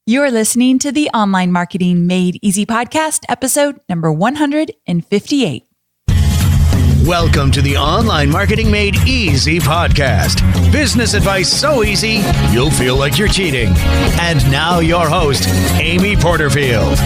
You're listening to the Online Marketing Made Easy podcast, episode number 158. Welcome to the Online Marketing Made Easy podcast. Business advice so easy, you'll feel like you're cheating. And now your host, Amy Porterfield.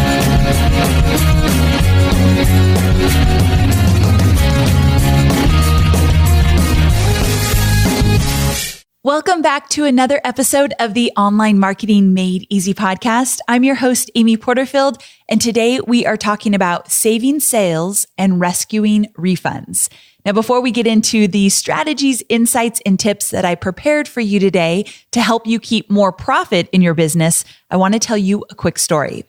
Welcome back to another episode of the Online Marketing Made Easy podcast. I'm your host, Amy Porterfield, and today we are talking about saving sales and rescuing refunds. Now, before we get into the strategies, insights, and tips that I prepared for you today to help you keep more profit in your business, I want to tell you a quick story.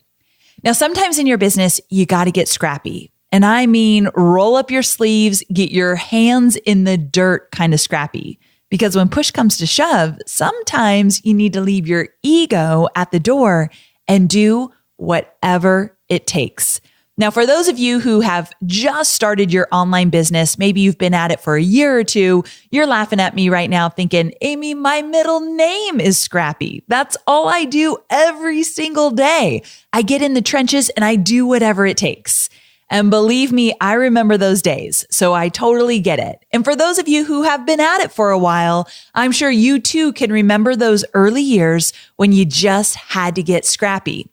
Now, sometimes in your business, you got to get scrappy. And I mean, roll up your sleeves, get your hands in the dirt kind of scrappy. Because when push comes to shove, sometimes you need to leave your ego at the door and do whatever it takes. Now, for those of you who have just started your online business, maybe you've been at it for a year or two, you're laughing at me right now thinking, Amy, my middle name is Scrappy. That's all I do every single day. I get in the trenches and I do whatever it takes. And believe me, I remember those days, so I totally get it. And for those of you who have been at it for a while, I'm sure you too can remember those early years when you just had to get scrappy.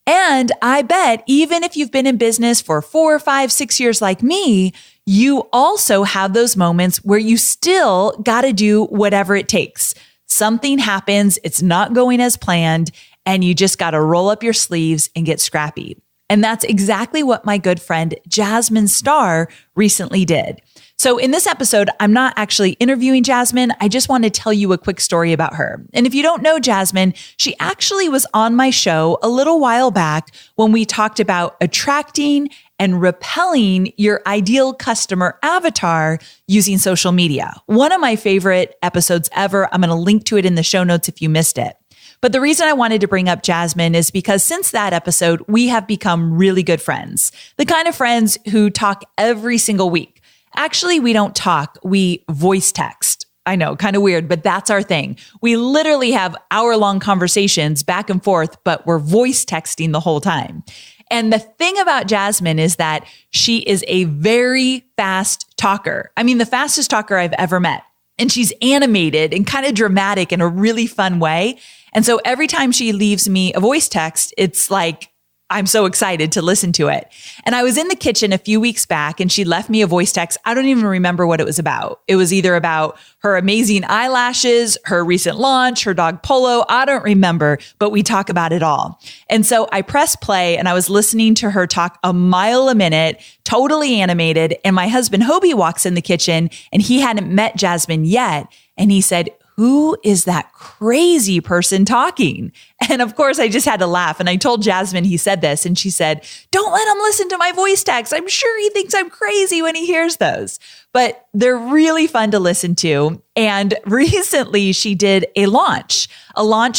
And I bet even if you've been in business for 4, 5, 6 years like me, you also have those moments where you still got to do whatever it takes. Something happens, it's not going as planned, and you just got to roll up your sleeves and get scrappy. And that's exactly what my good friend Jasmine Starr recently did. So in this episode, I'm not actually interviewing Jasmine. I just want to tell you a quick story about her. And if you don't know Jasmine, she actually was on my show a little while back when we talked about attracting and repelling your ideal customer avatar using social media. One of my favorite episodes ever. I'm going to link to it in the show notes if you missed it. But the reason I wanted to bring up Jasmine is because since that episode, we have become really good friends. The kind of friends who talk every single week. Actually, we don't talk, we voice text. I know, kind of weird, but that's our thing. We literally have hour-long conversations back and forth, but we're voice texting the whole time. And the thing about Jasmine is that she is a very fast talker. I mean, the fastest talker I've ever met. And she's animated and kind of dramatic in a really fun way. And so every time she leaves me a voice text, it's like, I'm so excited to listen to it. And I was in the kitchen a few weeks back and she left me a voice text. I don't even remember what it was about. It was either about her amazing eyelashes, her recent launch, her dog Polo. I don't remember, but we talk about it all. And so I pressed play and I was listening to her talk a mile a minute, totally animated. And my husband Hobie walks in the kitchen and he hadn't met Jasmine yet. And he said, who is that crazy person talking? And of course, I just had to laugh. And I told Jasmine he said this, and she said, don't let him listen to my voice text. I'm sure he thinks I'm crazy when he hears those. But they're really fun to listen to. And recently she did a launch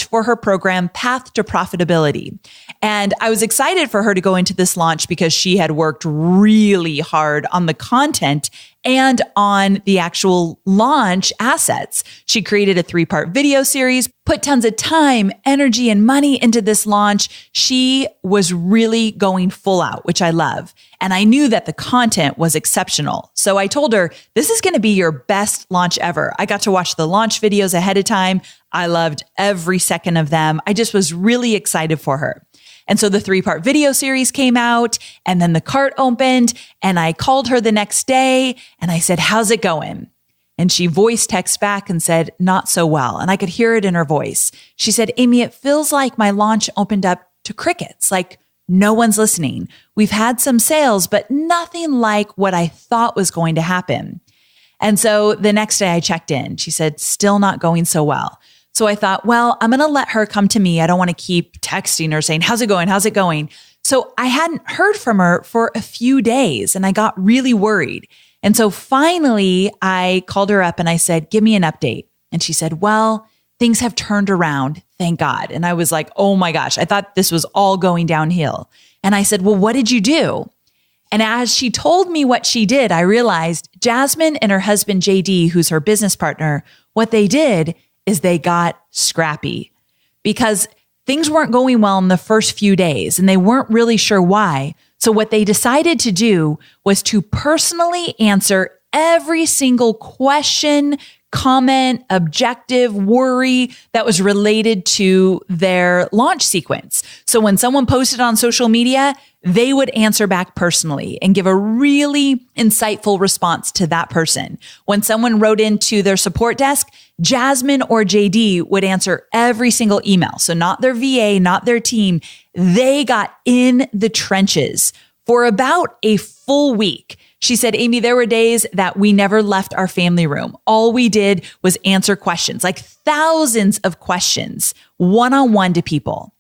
for her program, Path to Profitability. And I was excited for her to go into this launch because she had worked really hard on the content and on the actual launch assets. She created a 3-part video series, put tons of time, energy, and money into this launch. She was really going full out, which I love. And I knew that the content was exceptional. So I told her, this is going to be your best launch ever. I got to watch the launch videos ahead of time. I loved every second of them. I just was really excited for her. And so the 3-part video series came out and then the cart opened and I called her the next day and I said, how's it going? And she voice texted back and said, not so well. And I could hear it in her voice. She said, Amy, it feels like my launch opened up to crickets, like no one's listening. We've had some sales, but nothing like what I thought was going to happen. And so the next day I checked in. She said, still not going so well. So I thought, well, I'm going to let her come to me. I don't want to keep texting her saying, how's it going? How's it going? So I hadn't heard from her for a few days and I got really worried. And so finally I called her up and I said, give me an update. And she said, well, things have turned around. Thank God. And I was like, oh my gosh, I thought this was all going downhill. And I said, well, what did you do? And as she told me what she did, I realized Jasmine and her husband, JD, who's her business partner, what they did is they got scrappy because things weren't going well in the first few days and they weren't really sure why. So what they decided to do was to personally answer every single question, comment, objective, worry that was related to their launch sequence. So when someone posted on social media, they would answer back personally and give a really insightful response to that person. When someone wrote into their support desk, Jasmine or JD would answer every single email. So not their VA, not their team. They got in the trenches for about a full week. She said, Amy, there were days that we never left our family room. All we did was answer questions, like thousands of questions, one-on-one to people.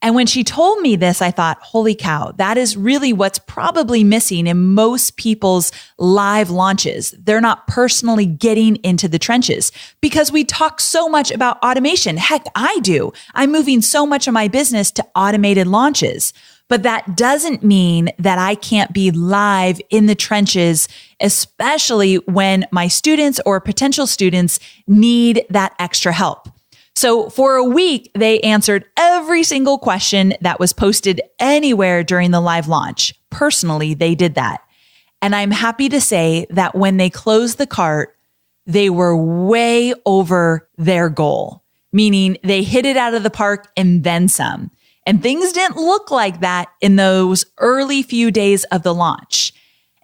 And when she told me this, I thought, holy cow, that is really what's probably missing in most people's live launches. They're not personally getting into the trenches because we talk so much about automation. Heck, I do. I'm moving so much of my business to automated launches. But that doesn't mean that I can't be live in the trenches, especially when my students or potential students need that extra help. So for a week, they answered every single question that was posted anywhere during the live launch. Personally, they did that. And I'm happy to say that when they closed the cart, they were way over their goal, meaning they hit it out of the park and then some. And things didn't look like that in those early few days of the launch.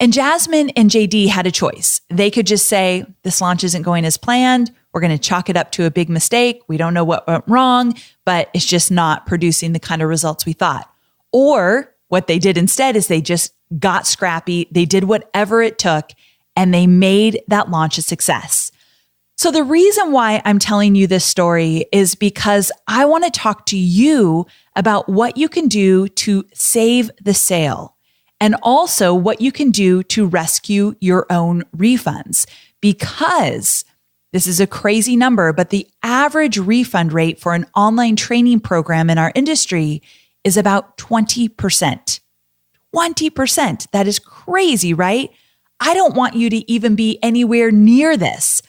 And Jasmine and JD had a choice. They could just say, this launch isn't going as planned. We're going to chalk it up to a big mistake. We don't know what went wrong, but it's just not producing the kind of results we thought. Or what they did instead is they just got scrappy. They did whatever it took and they made that launch a success. So the reason why I'm telling you this story is because I want to talk to you about what you can do to save the sale and also what you can do to rescue your own refunds. Because this is a crazy number, but the average refund rate for an online training program in our industry is about 20%. 20%. That is crazy, right? I don't want you to even be anywhere near this.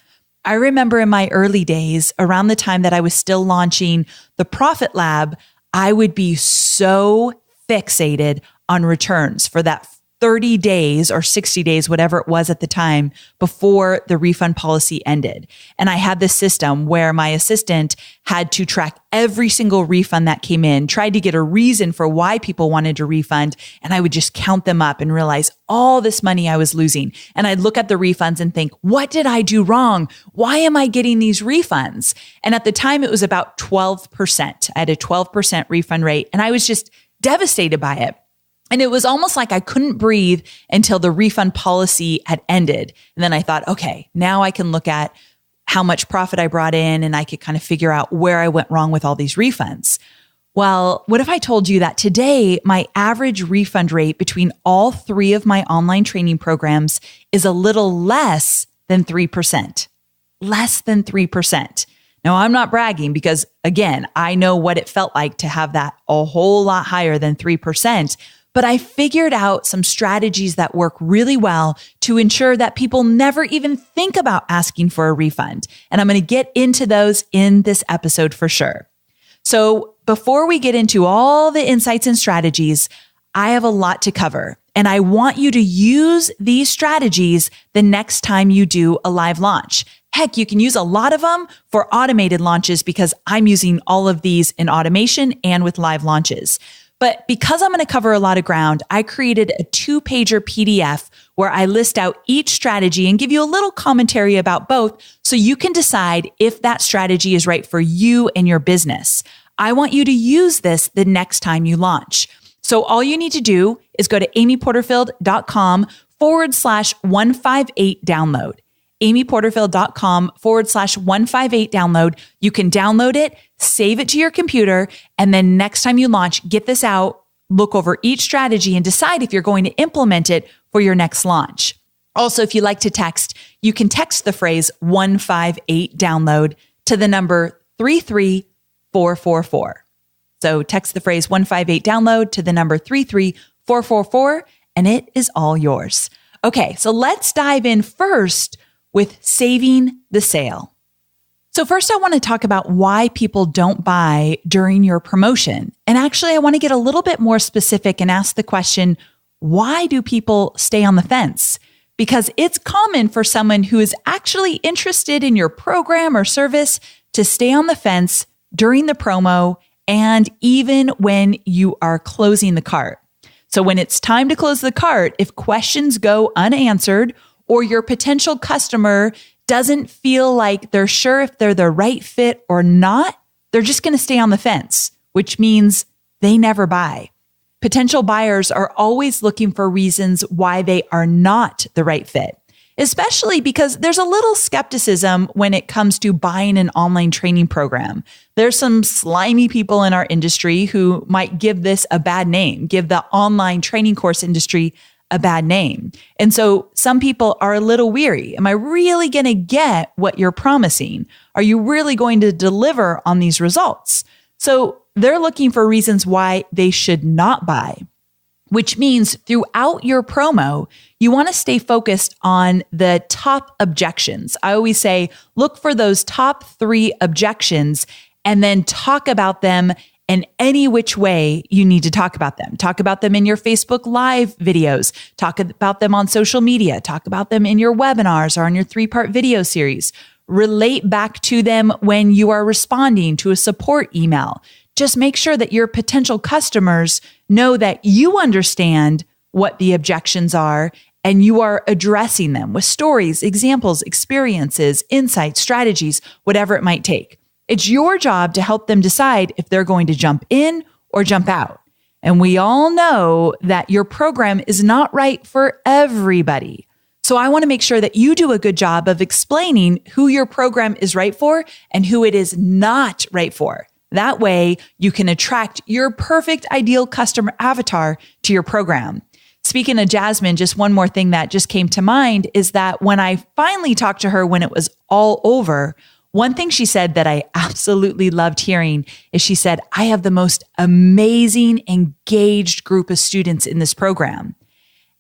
I remember in my early days, around the time that I was still launching the Profit Lab, I would be so fixated on returns for that 30 days or 60 days, whatever it was at the time, before the refund policy ended. And I had this system where my assistant had to track every single refund that came in, tried to get a reason for why people wanted to refund. And I would just count them up and realize all this money I was losing. And I'd look at the refunds and think, what did I do wrong? Why am I getting these refunds? And at the time, it was about 12%. I had a 12% refund rate, and I was just devastated by it. And it was almost like I couldn't breathe until the refund policy had ended. And then I thought, okay, now I can look at how much profit I brought in and I could kind of figure out where I went wrong with all these refunds. Well, what if I told you that today my average refund rate between all three of my online training programs is a little less than 3%? Less than 3%. Now, I'm not bragging because, again, I know what it felt like to have that a whole lot higher than 3%. But I figured out some strategies that work really well to ensure that people never even think about asking for a refund. And I'm going to get into those in this episode for sure. So before we get into all the insights and strategies, I have a lot to cover. And I want you to use these strategies the next time you do a live launch. Heck, you can use a lot of them for automated launches because I'm using all of these in automation and with live launches. But because I'm going to cover a lot of ground, I created a 2-pager PDF where I list out each strategy and give you a little commentary about both so you can decide if that strategy is right for you and your business. I want you to use this the next time you launch. So all you need to do is go to amyporterfield.com/158 download. amyporterfield.com/158 download. You can download it, save it to your computer, and then next time you launch, get this out, look over each strategy and decide if you're going to implement it for your next launch. Also, if you like to text, you can text the phrase 158 download to the number 33444. So text the phrase 158 download to the number 33444, and it is all yours. Okay, so let's dive in first with saving the sale. So first, I want to talk about why people don't buy during your promotion. And actually, I want to get a little bit more specific and ask the question, why do people stay on the fence? Because it's common for someone who is actually interested in your program or service to stay on the fence during the promo and even when you are closing the cart. So when it's time to close the cart, if questions go unanswered or your potential customer doesn't feel like they're sure if they're the right fit or not, they're just going to stay on the fence, which means they never buy. Potential buyers are always looking for reasons why they are not the right fit, especially because there's a little skepticism when it comes to buying an online training program. There's some slimy people in our industry who might give this a bad name, give the online training course industry a bad name. And so some people are a little weary. Am I really going to get what you're promising? Are you really going to deliver on these results? So they're looking for reasons why they should not buy, which means throughout your promo, you want to stay focused on the top objections. I always say, look for those top 3 objections and then talk about them in any which way you need to talk about them. Talk about them in your Facebook Live videos. Talk about them on social media. Talk about them in your webinars or on your 3-part video series. Relate back to them when you are responding to a support email. Just make sure that your potential customers know that you understand what the objections are and you are addressing them with stories, examples, experiences, insights, strategies, whatever it might take. It's your job to help them decide if they're going to jump in or jump out. And we all know that your program is not right for everybody. So I want to make sure that you do a good job of explaining who your program is right for and who it is not right for. That way you can attract your perfect ideal customer avatar to your program. Speaking of Jasmine, just one more thing that just came to mind is that when I finally talked to her when it was all over, one thing she said that I absolutely loved hearing is she said, I have the most amazing, engaged group of students in this program.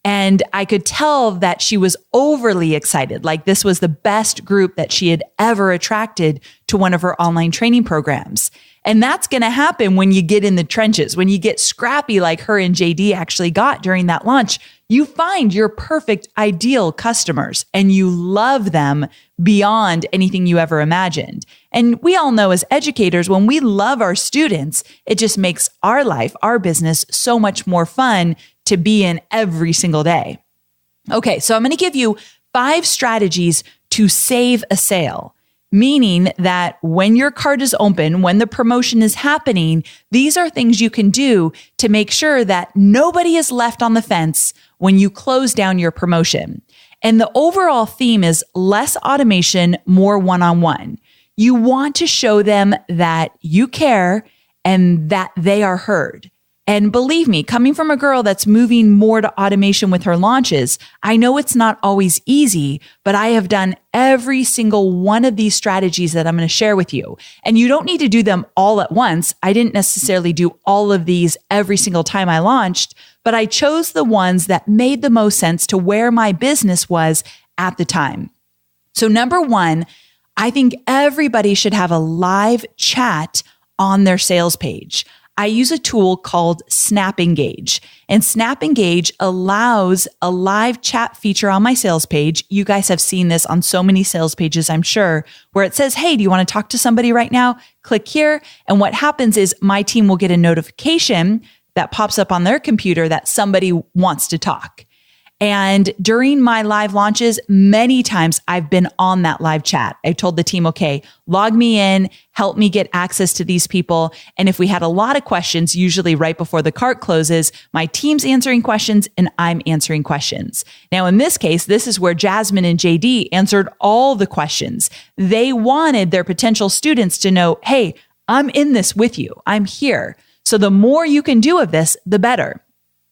And I could tell that she was overly excited, like this was the best group that she had ever attracted to one of her online training programs. And that's going to happen when you get in the trenches, when you get scrappy like her and JD actually got during that launch. You find your perfect ideal customers and you love them beyond anything you ever imagined. And we all know as educators, when we love our students, it just makes our life, our business so much more fun to be in every single day. Okay, so I'm going to give you 5 strategies to save a sale. Meaning that when your cart is open, when the promotion is happening, these are things you can do to make sure that nobody is left on the fence when you close down your promotion. And the overall theme is less automation, more one-on-one. You want to show them that you care and that they are heard. And believe me, coming from a girl that's moving more to automation with her launches, I know it's not always easy, but I have done every single one of these strategies that I'm going to share with you. And you don't need to do them all at once. I didn't necessarily do all of these every single time I launched, but I chose the ones that made the most sense to where my business was at the time. So number 1, I think everybody should have a live chat on their sales page. I use a tool called Snap Engage, and Snap Engage allows a live chat feature on my sales page. You guys have seen this on so many sales pages, I'm sure, where it says, hey, do you want to talk to somebody right now? Click here. And what happens is my team will get a notification that pops up on their computer that somebody wants to talk. And during my live launches, many times I've been on that live chat. I told the team, okay, log me in, help me get access to these people. And if we had a lot of questions, usually right before the cart closes, my team's answering questions and I'm answering questions. Now, in this case, this is where Jasmine and JD answered all the questions. They wanted their potential students to know, hey, I'm in this with you. I'm here. So the more you can do of this, the better.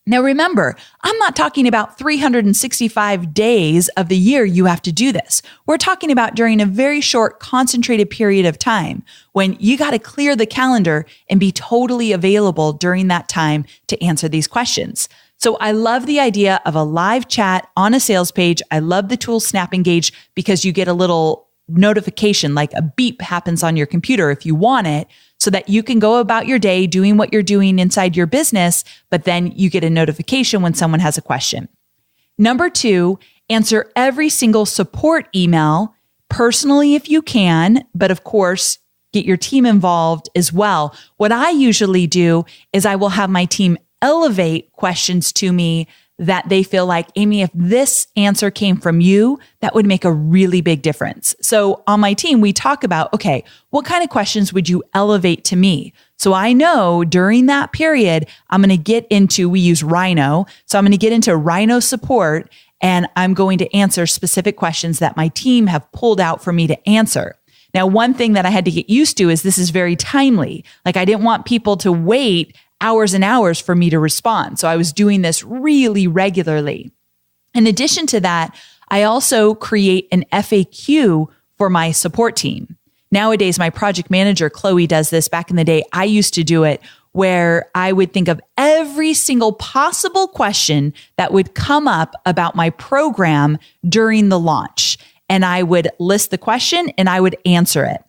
Now, remember, I'm not talking about 365 days of the year you have to do this. We're talking about during a very short, concentrated period of time when you got to clear the calendar and be totally available during that time to answer these questions. So I love the idea of a live chat on a sales page. I love the tool Snap Engage because you get a little notification, like a beep happens on your computer if you want it, so that you can go about your day doing what you're doing inside your business, but then you get a notification when someone has a question. Number 2, answer every single support email personally if you can, but of course, get your team involved as well. What I usually do is I will have my team elevate questions to me that they feel like, Amy, if this answer came from you, that would make a really big difference. So on my team, we talk about, okay, what kind of questions would you elevate to me? So I know during that period, I'm going to get into, we use Rhino. So I'm going to get into Rhino support, and I'm going to answer specific questions that my team have pulled out for me to answer. Now, one thing that I had to get used to is this is very timely. Like I didn't want people to wait hours and hours for me to respond. So I was doing this really regularly. In addition to that, I also create an FAQ for my support team. Nowadays, my project manager, Chloe, does this. Back in the day, I used to do it where I would think of every single possible question that would come up about my program during the launch. And I would list the question and I would answer it.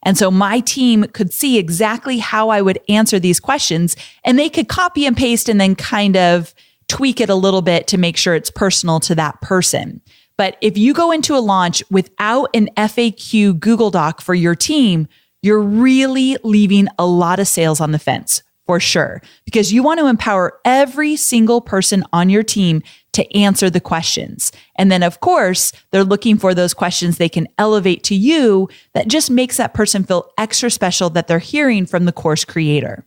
And so my team could see exactly how I would answer these questions, and they could copy and paste and then kind of tweak it a little bit to make sure it's personal to that person. But if you go into a launch without an FAQ Google Doc for your team, you're really leaving a lot of sales on the fence for sure, because you want to empower every single person on your team to answer the questions. And then of course, they're looking for those questions they can elevate to you that just makes that person feel extra special that they're hearing from the course creator.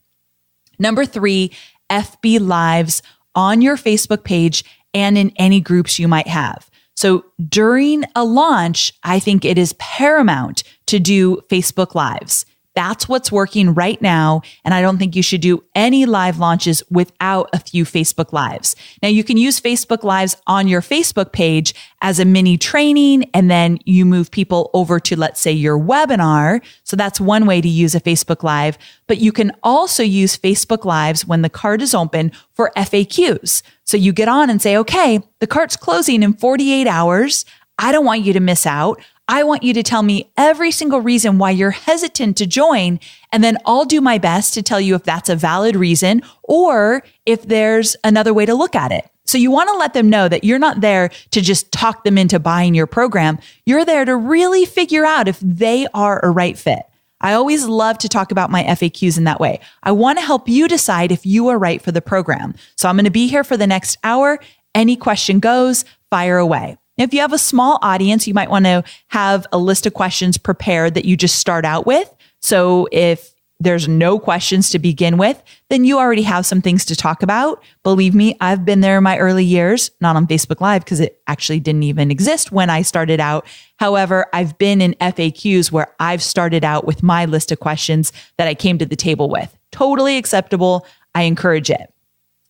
Number 3, FB Lives on your Facebook page and in any groups you might have. So during a launch, I think it is paramount to do Facebook Lives. That's what's working right now. And I don't think you should do any live launches without a few Facebook Lives. Now you can use Facebook Lives on your Facebook page as a mini training, and then you move people over to, let's say, your webinar. So that's one way to use a Facebook Live, but you can also use Facebook Lives when the cart is open for FAQs. So you get on and say, okay, the cart's closing in 48 hours. I don't want you to miss out. I want you to tell me every single reason why you're hesitant to join, and then I'll do my best to tell you if that's a valid reason or if there's another way to look at it. So you want to let them know that you're not there to just talk them into buying your program. You're there to really figure out if they are a right fit. I always love to talk about my FAQs in that way. I want to help you decide if you are right for the program. So I'm going to be here for the next hour. Any question goes, fire away. If you have a small audience, you might want to have a list of questions prepared that you just start out with. So if there's no questions to begin with, then you already have some things to talk about. Believe me, I've been there in my early years, not on Facebook Live because it actually didn't even exist when I started out. However, I've been in FAQs where I've started out with my list of questions that I came to the table with. Totally acceptable. I encourage it.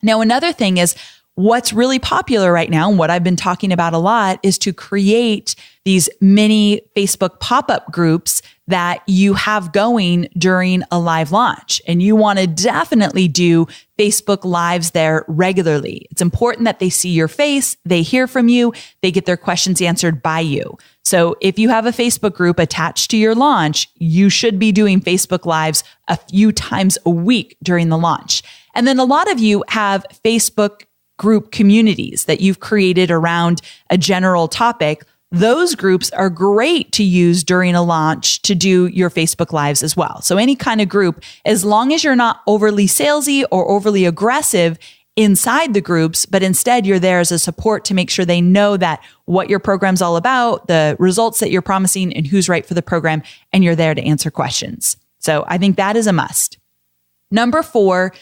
Now, another thing is, what's really popular right now, and what I've been talking about a lot, is to create these mini Facebook pop-up groups that you have going during a live launch. And you want to definitely do Facebook Lives there regularly. It's important that they see your face, they hear from you, they get their questions answered by you. So if you have a Facebook group attached to your launch, you should be doing Facebook Lives a few times a week during the launch. And then a lot of you have Facebook group communities that you've created around a general topic. Those groups are great to use during a launch to do your Facebook Lives as well. So any kind of group, as long as you're not overly salesy or overly aggressive inside the groups, but instead you're there as a support to make sure they know that what your program's all about, the results that you're promising, and who's right for the program, and you're there to answer questions. So I think that is a must. Number 4,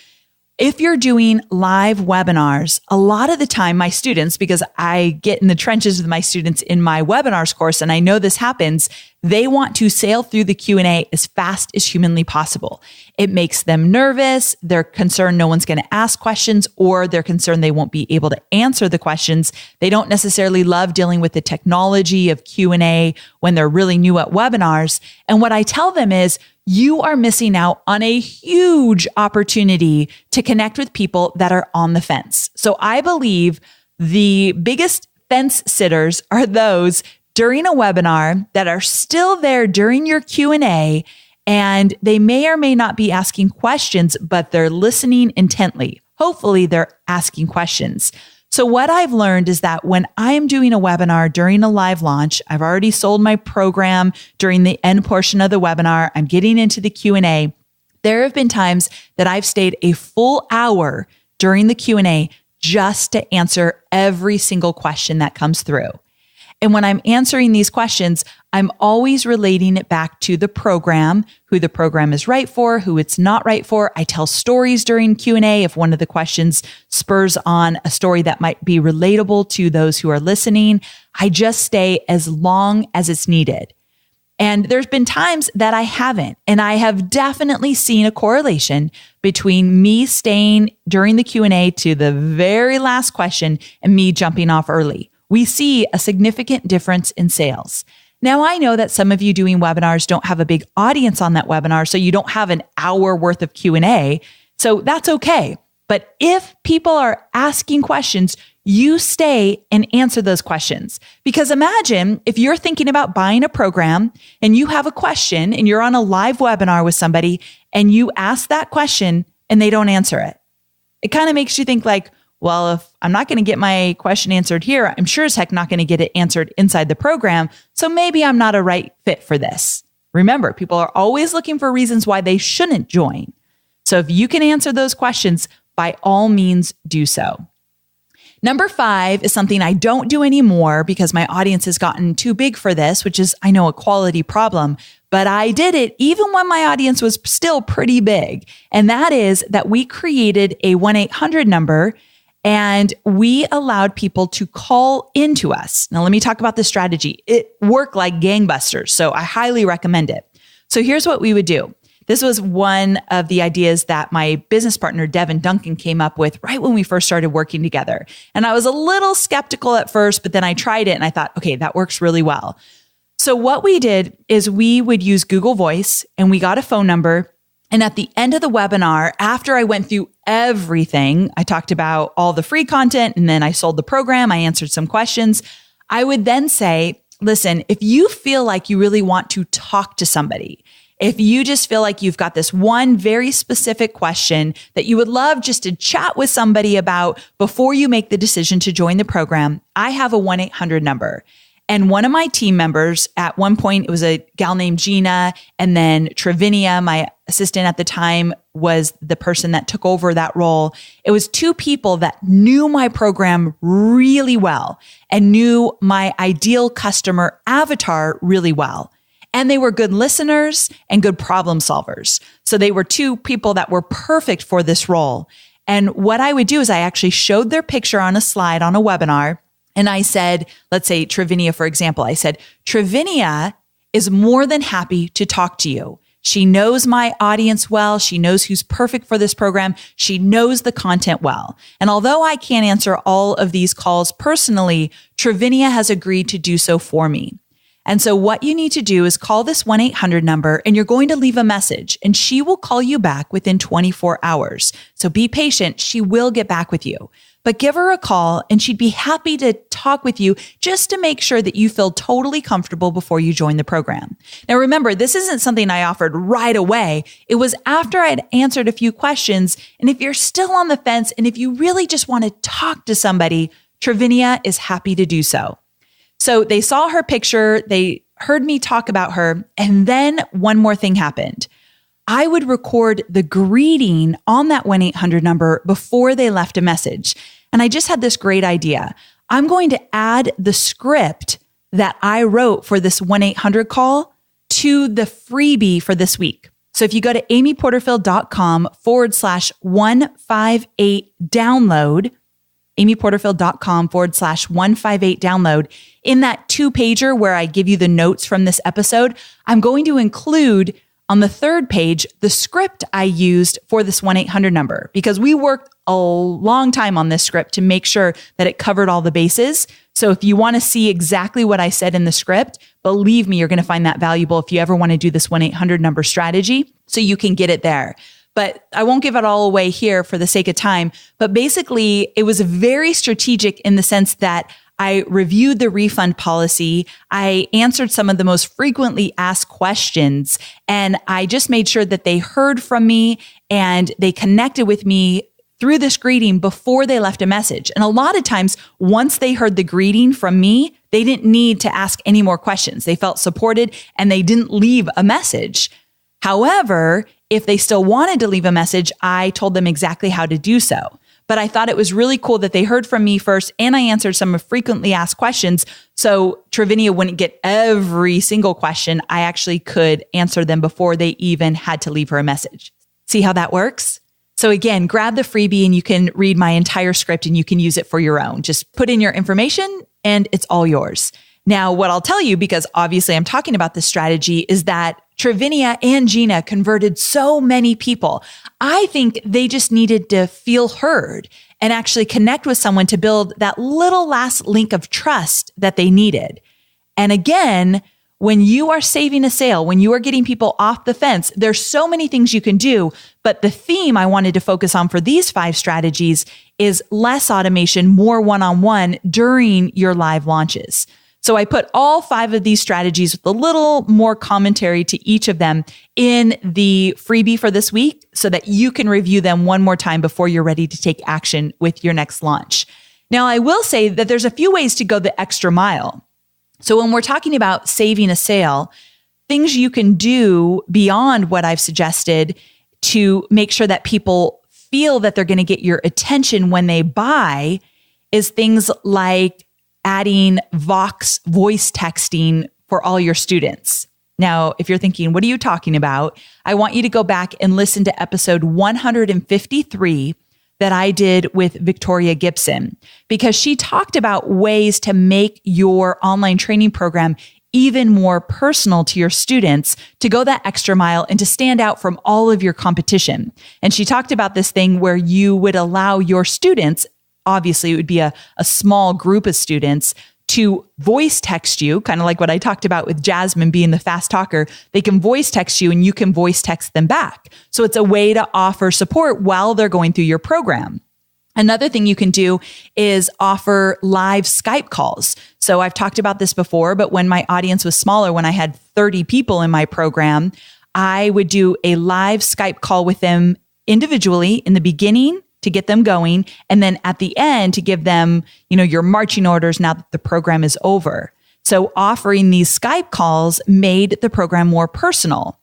if you're doing live webinars, a lot of the time my students, because I get in the trenches with my students in my webinars course, and I know this happens, they want to sail through the Q&A as fast as humanly possible. It makes them nervous. They're concerned no one's going to ask questions, or they're concerned they won't be able to answer the questions. They don't necessarily love dealing with the technology of Q&A when they're really new at webinars. And what I tell them is, you are missing out on a huge opportunity to connect with people that are on the fence. So I believe the biggest fence sitters are those during a webinar that are still there during your Q&A, and they may or may not be asking questions, but they're listening intently. Hopefully they're asking questions. So what I've learned is that when I'm doing a webinar during a live launch, I've already sold my program during the end portion of the webinar, I'm getting into the Q&A. There have been times that I've stayed a full hour during the Q&A just to answer every single question that comes through. And when I'm answering these questions, I'm always relating it back to the program, who the program is right for, who it's not right for. I tell stories during Q&A if one of the questions spurs on a story that might be relatable to those who are listening. I just stay as long as it's needed. And there's been times that I haven't, and I have definitely seen a correlation between me staying during the Q&A to the very last question and me jumping off early. We see a significant difference in sales. Now, I know that some of you doing webinars don't have a big audience on that webinar, so you don't have an hour worth of Q&A. So that's okay. But if people are asking questions, you stay and answer those questions. Because imagine if you're thinking about buying a program and you have a question and you're on a live webinar with somebody and you ask that question and they don't answer it. It kind of makes you think like, well, if I'm not going to get my question answered here, I'm sure as heck not going to get it answered inside the program. So maybe I'm not a right fit for this. Remember, people are always looking for reasons why they shouldn't join. So if you can answer those questions, by all means, do so. Number 5 is something I don't do anymore because my audience has gotten too big for this, which is, I know, a quality problem, but I did it even when my audience was still pretty big. And that is that we created a 1-800 number and we allowed people to call into us. Now, let me talk about this strategy. It worked like gangbusters, so I highly recommend it. So here's what we would do. This was one of the ideas that my business partner, Devin Duncan, came up with right when we first started working together. And I was a little skeptical at first, but then I tried it and I thought, okay, that works really well. So what we did is we would use Google Voice and we got a phone number. And at the end of the webinar, after I went through everything, I talked about all the free content and then I sold the program, I answered some questions. I would then say, listen, if you feel like you really want to talk to somebody, if you just feel like you've got this one very specific question that you would love just to chat with somebody about before you make the decision to join the program, I have a 1-800 number. And one of my team members, at one point, it was a gal named Gina, and then Travinia, my assistant at the time, was the person that took over that role. It was 2 people that knew my program really well and knew my ideal customer avatar really well. And they were good listeners and good problem solvers. So they were 2 people that were perfect for this role. And what I would do is I actually showed their picture on a slide on a webinar. And I said, let's say Travinia, for example, I said, Travinia is more than happy to talk to you. She knows my audience well. She knows who's perfect for this program. She knows the content well. And although I can't answer all of these calls personally, Travinia has agreed to do so for me. And so what you need to do is call this 1-800 number and you're going to leave a message and she will call you back within 24 hours. So be patient. She will get back with you. But give her a call and she'd be happy to talk with you just to make sure that you feel totally comfortable before you join the program. Now, remember, this isn't something I offered right away. It was after I'd answered a few questions. And if you're still on the fence and if you really just want to talk to somebody, Travinia is happy to do so. So they saw her picture, they heard me talk about her, and then one more thing happened. I would record the greeting on that 1-800 number before they left a message. And I just had this great idea. I'm going to add the script that I wrote for this 1-800 call to the freebie for this week. So if you go to amyporterfield.com/158 download, amyporterfield.com/158 download, in that 2-pager where I give you the notes from this episode, I'm going to include on the 3rd page the script I used for this 1-800 number, because we worked a long time on this script to make sure that it covered all the bases. So if you want to see exactly what I said in the script, believe me, you're going to find that valuable if you ever want to do this 1-800 number strategy, so you can get it there. But I won't give it all away here for the sake of time. But basically, it was very strategic in the sense that I reviewed the refund policy. I answered some of the most frequently asked questions, and I just made sure that they heard from me and they connected with me through this greeting before they left a message. And a lot of times, once they heard the greeting from me, they didn't need to ask any more questions. They felt supported and they didn't leave a message. However, if they still wanted to leave a message, I told them exactly how to do so. But I thought it was really cool that they heard from me first and I answered some of frequently asked questions. So Travinia wouldn't get every single question. I actually could answer them before they even had to leave her a message. See how that works? So again, grab the freebie and you can read my entire script and you can use it for your own. Just put in your information and it's all yours. Now, what I'll tell you, because obviously I'm talking about this strategy, is that Travinia and Gina converted so many people. I think they just needed to feel heard and actually connect with someone to build that little last link of trust that they needed. And again, when you are saving a sale, when you are getting people off the fence, there's so many things you can do. But the theme I wanted to focus on for these 5 strategies is less automation, more one-on-one during your live launches. So I put all 5 of these strategies with a little more commentary to each of them in the freebie for this week so that you can review them one more time before you're ready to take action with your next launch. Now, I will say that there's a few ways to go the extra mile. So when we're talking about saving a sale, things you can do beyond what I've suggested to make sure that people feel that they're going to get your attention when they buy is things like adding Vox voice texting for all your students. Now, if you're thinking, what are you talking about? I want you to go back and listen to episode 153 that I did with Victoria Gibson, because she talked about ways to make your online training program even more personal to your students, to go that extra mile and to stand out from all of your competition. And she talked about this thing where you would allow your students, obviously it would be a small group of students, to voice text you, kind of like what I talked about with Jasmine being the fast talker. They can voice text you and you can voice text them back. So it's a way to offer support while they're going through your program. Another thing you can do is offer live Skype calls. So I've talked about this before, but when my audience was smaller, when I had 30 people in my program, I would do a live Skype call with them individually in the beginning to get them going. And then at the end to give them, your marching orders now that the program is over. So offering these Skype calls made the program more personal.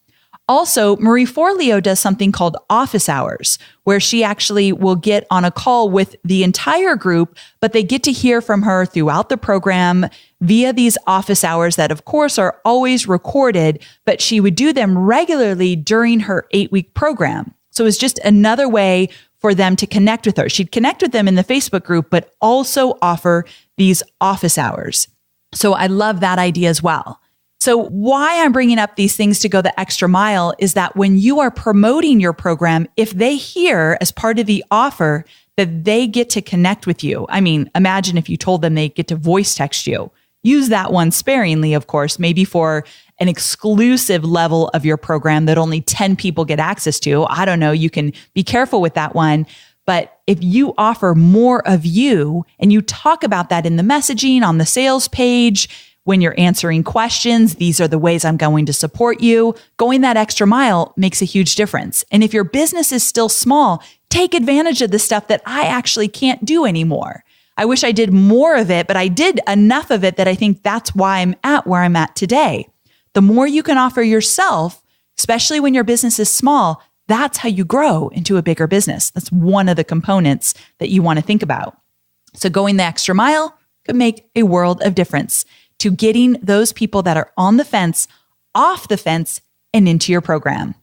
Also, Marie Forleo does something called office hours, where she actually will get on a call with the entire group, but they get to hear from her throughout the program via these office hours that, of course, are always recorded, but she would do them regularly during her 8-week program. So it's just another way for them to connect with her. She'd connect with them in the Facebook group, but also offer these office hours. So I love that idea as well. So why I'm bringing up these things to go the extra mile is that when you are promoting your program, if they hear as part of the offer that they get to connect with you, I mean, imagine if you told them they get to voice text you. Use that one sparingly, of course, maybe for an exclusive level of your program that only 10 people get access to. I don't know. You can be careful with that one. But if you offer more of you and you talk about that in the messaging on the sales page, when you're answering questions, these are the ways I'm going to support you. Going that extra mile makes a huge difference. And if your business is still small, take advantage of the stuff that I actually can't do anymore. I wish I did more of it, but I did enough of it that I think that's why I'm at where I'm at today. The more you can offer yourself, especially when your business is small, that's how you grow into a bigger business. That's one of the components that you want to think about. So going the extra mile could make a world of difference to getting those people that are on the fence, off the fence, and into your program.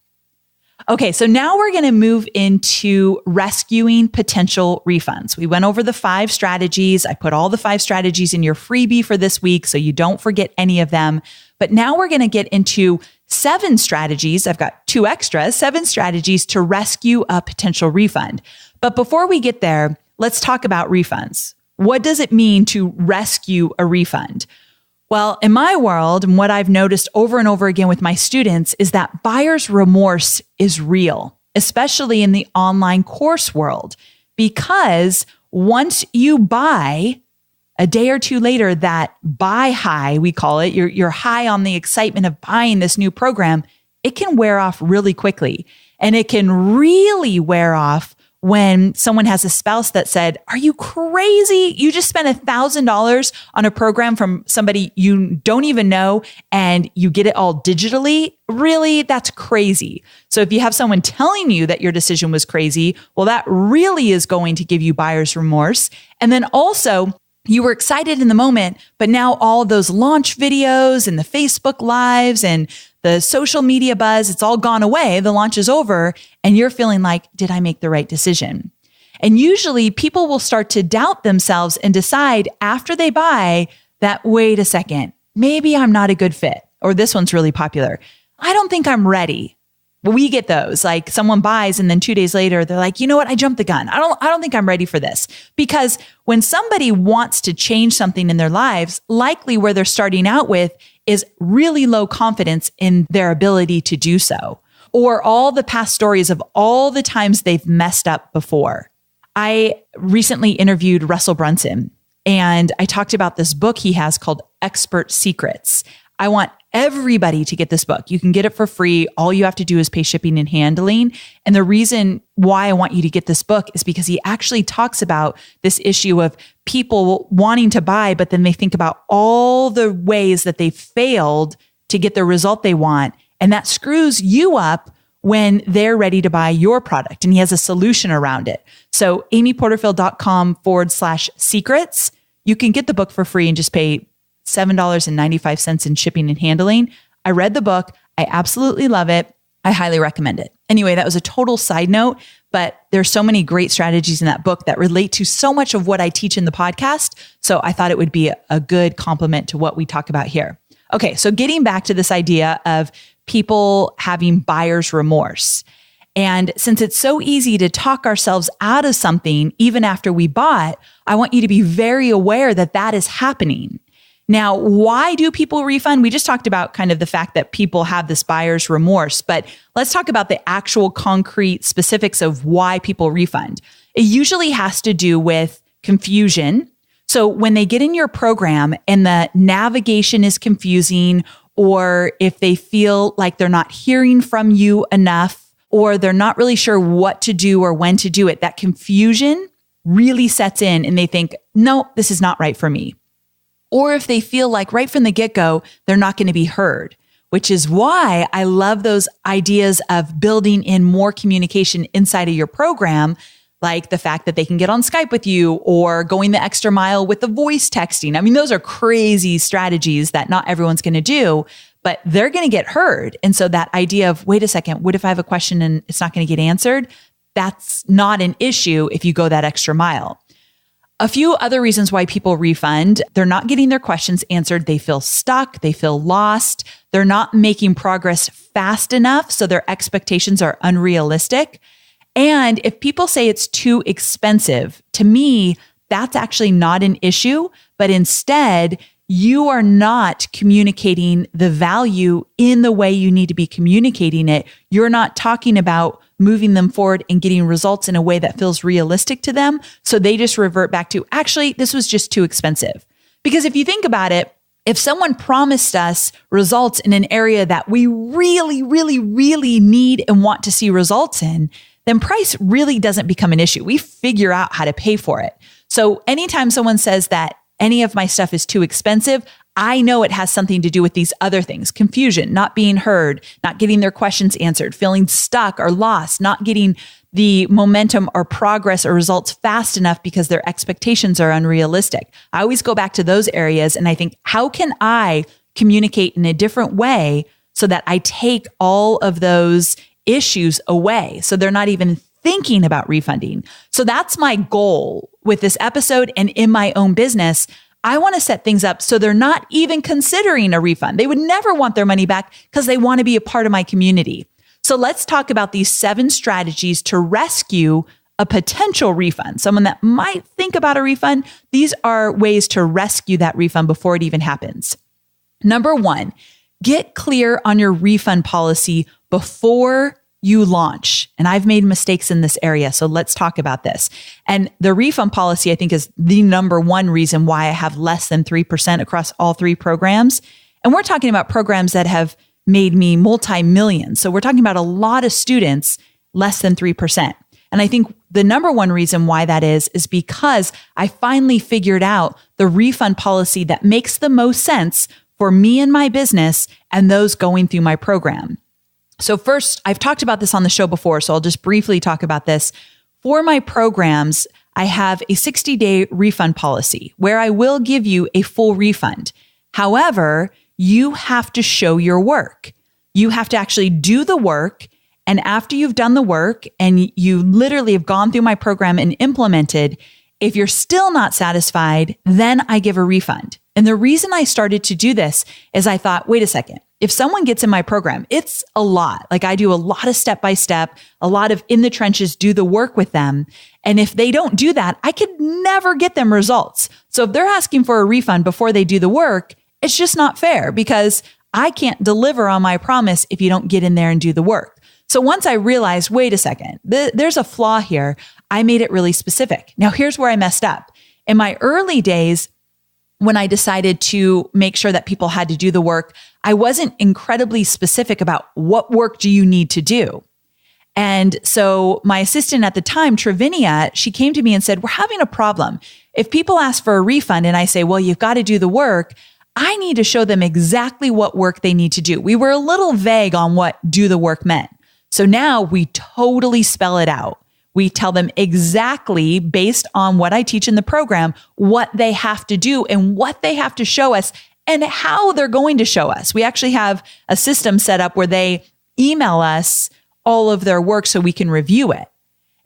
Okay, so now we're going to move into rescuing potential refunds. We went over the 5 strategies. I put all the 5 strategies in your freebie for this week, so you don't forget any of them. But now we're going to get into 7 strategies. I've got 2 extras, 7 strategies to rescue a potential refund. But before we get there, let's talk about refunds. What does it mean to rescue a refund? Well, in my world, and what I've noticed over and over again with my students is that buyer's remorse is real, especially in the online course world, because once you buy a day or two later, that buy high, we call it, you're high on the excitement of buying this new program, it can wear off really quickly. And it can really wear off when someone has a spouse that said, are you crazy? You just spent $1,000 on a program from somebody you don't even know and you get it all digitally? Really? That's crazy. So if you have someone telling you that your decision was crazy, well, that really is going to give you buyer's remorse. And then also, you were excited in the moment, but now all those launch videos and the Facebook lives and the social media buzz, it's all gone away. The launch is over and you're feeling like, did I make the right decision? And usually people will start to doubt themselves and decide after they buy that, wait a second, maybe I'm not a good fit. Or this one's really popular. I don't think I'm ready. We get those, like someone buys and then 2 days later, they're like, you know what? I jumped the gun. I don't think I'm ready for this. Because when somebody wants to change something in their lives, likely where they're starting out with is really low confidence in their ability to do so, or all the past stories of all the times they've messed up before. I recently interviewed Russell Brunson and I talked about this book he has called Expert Secrets. I want everybody to get this book. You can get it for free. All you have to do is pay shipping and handling. And the reason why I want you to get this book is because he actually talks about this issue of people wanting to buy, but then they think about all the ways that they failed to get the result they want. And that screws you up when they're ready to buy your product. And he has a solution around it. So amyporterfield.com/secrets. You can get the book for free and just pay $7.95 in shipping and handling. I read the book. I absolutely love it. I highly recommend it. Anyway, that was a total side note, but there's so many great strategies in that book that relate to so much of what I teach in the podcast. So I thought it would be a good complement to what we talk about here. Okay, so getting back to this idea of people having buyer's remorse. And since it's so easy to talk ourselves out of something, even after we bought, I want you to be very aware that that is happening. Now, why do people refund? We just talked about kind of the fact that people have this buyer's remorse, but let's talk about the actual concrete specifics of why people refund. It usually has to do with confusion. So when they get in your program and the navigation is confusing, or if they feel like they're not hearing from you enough, or they're not really sure what to do or when to do it, that confusion really sets in and they think, no, this is not right for me. Or if they feel like right from the get-go, they're not going to be heard, which is why I love those ideas of building in more communication inside of your program, like the fact that they can get on Skype with you or going the extra mile with the voice texting. I mean, those are crazy strategies that not everyone's going to do, but they're going to get heard. And so that idea of, wait a second, what if I have a question and it's not going to get answered? That's not an issue if you go that extra mile. A few other reasons why people refund: they're not getting their questions answered. They feel stuck. They feel lost. They're not making progress fast enough, so their expectations are unrealistic. And if people say it's too expensive, to me, that's actually not an issue, but instead, you are not communicating the value in the way you need to be communicating it. You're not talking about moving them forward and getting results in a way that feels realistic to them. So they just revert back to, actually, this was just too expensive. Because if you think about it, if someone promised us results in an area that we really, really, really need and want to see results in, then price really doesn't become an issue. We figure out how to pay for it. So anytime someone says that any of my stuff is too expensive, I know it has something to do with these other things: confusion, not being heard, not getting their questions answered, feeling stuck or lost, not getting the momentum or progress or results fast enough because their expectations are unrealistic. I always go back to those areas and I think, how can I communicate in a different way so that I take all of those issues away so they're not even thinking about refunding? So that's my goal with this episode and in my own business. I want to set things up so they're not even considering a refund. They would never want their money back because they want to be a part of my community. So let's talk about these 7 strategies to rescue a potential refund. Someone that might think about a refund, these are ways to rescue that refund before it even happens. Number 1, get clear on your refund policy before you launch. And I've made mistakes in this area. So let's talk about this. And the refund policy, I think, is the number one reason why I have less than 3% across all 3 programs. And we're talking about programs that have made me multi-millions. So we're talking about a lot of students, less than 3%. And I think the number one reason why that is because I finally figured out the refund policy that makes the most sense for me and my business and those going through my program. So first, I've talked about this on the show before, so I'll just briefly talk about this. For my programs, I have a 60-day refund policy where I will give you a full refund. However, you have to show your work. You have to actually do the work. And after you've done the work and you literally have gone through my program and implemented, if you're still not satisfied, then I give a refund. And the reason I started to do this is I thought, wait a second, if someone gets in my program, it's a lot. Like I do a lot of step-by-step, a lot of in the trenches, do the work with them. And if they don't do that, I could never get them results. So if they're asking for a refund before they do the work, it's just not fair because I can't deliver on my promise if you don't get in there and do the work. So once I realized, wait a second, there's a flaw here, I made it really specific. Now, here's where I messed up. In my early days, when I decided to make sure that people had to do the work, I wasn't incredibly specific about what work do you need to do. And so my assistant at the time, Travinia, she came to me and said, we're having a problem. If people ask for a refund and I say, well, you've got to do the work, I need to show them exactly what work they need to do. We were a little vague on what do the work meant. So now we totally spell it out. We tell them exactly based on what I teach in the program, what they have to do and what they have to show us and how they're going to show us. We actually have a system set up where they email us all of their work so we can review it.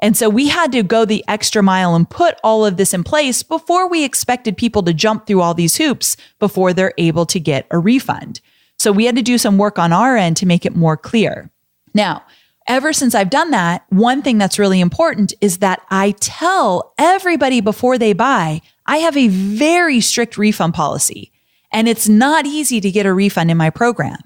And so we had to go the extra mile and put all of this in place before we expected people to jump through all these hoops before they're able to get a refund. So we had to do some work on our end to make it more clear. Now, ever since I've done that, one thing that's really important is that I tell everybody before they buy, I have a very strict refund policy, and it's not easy to get a refund in my program.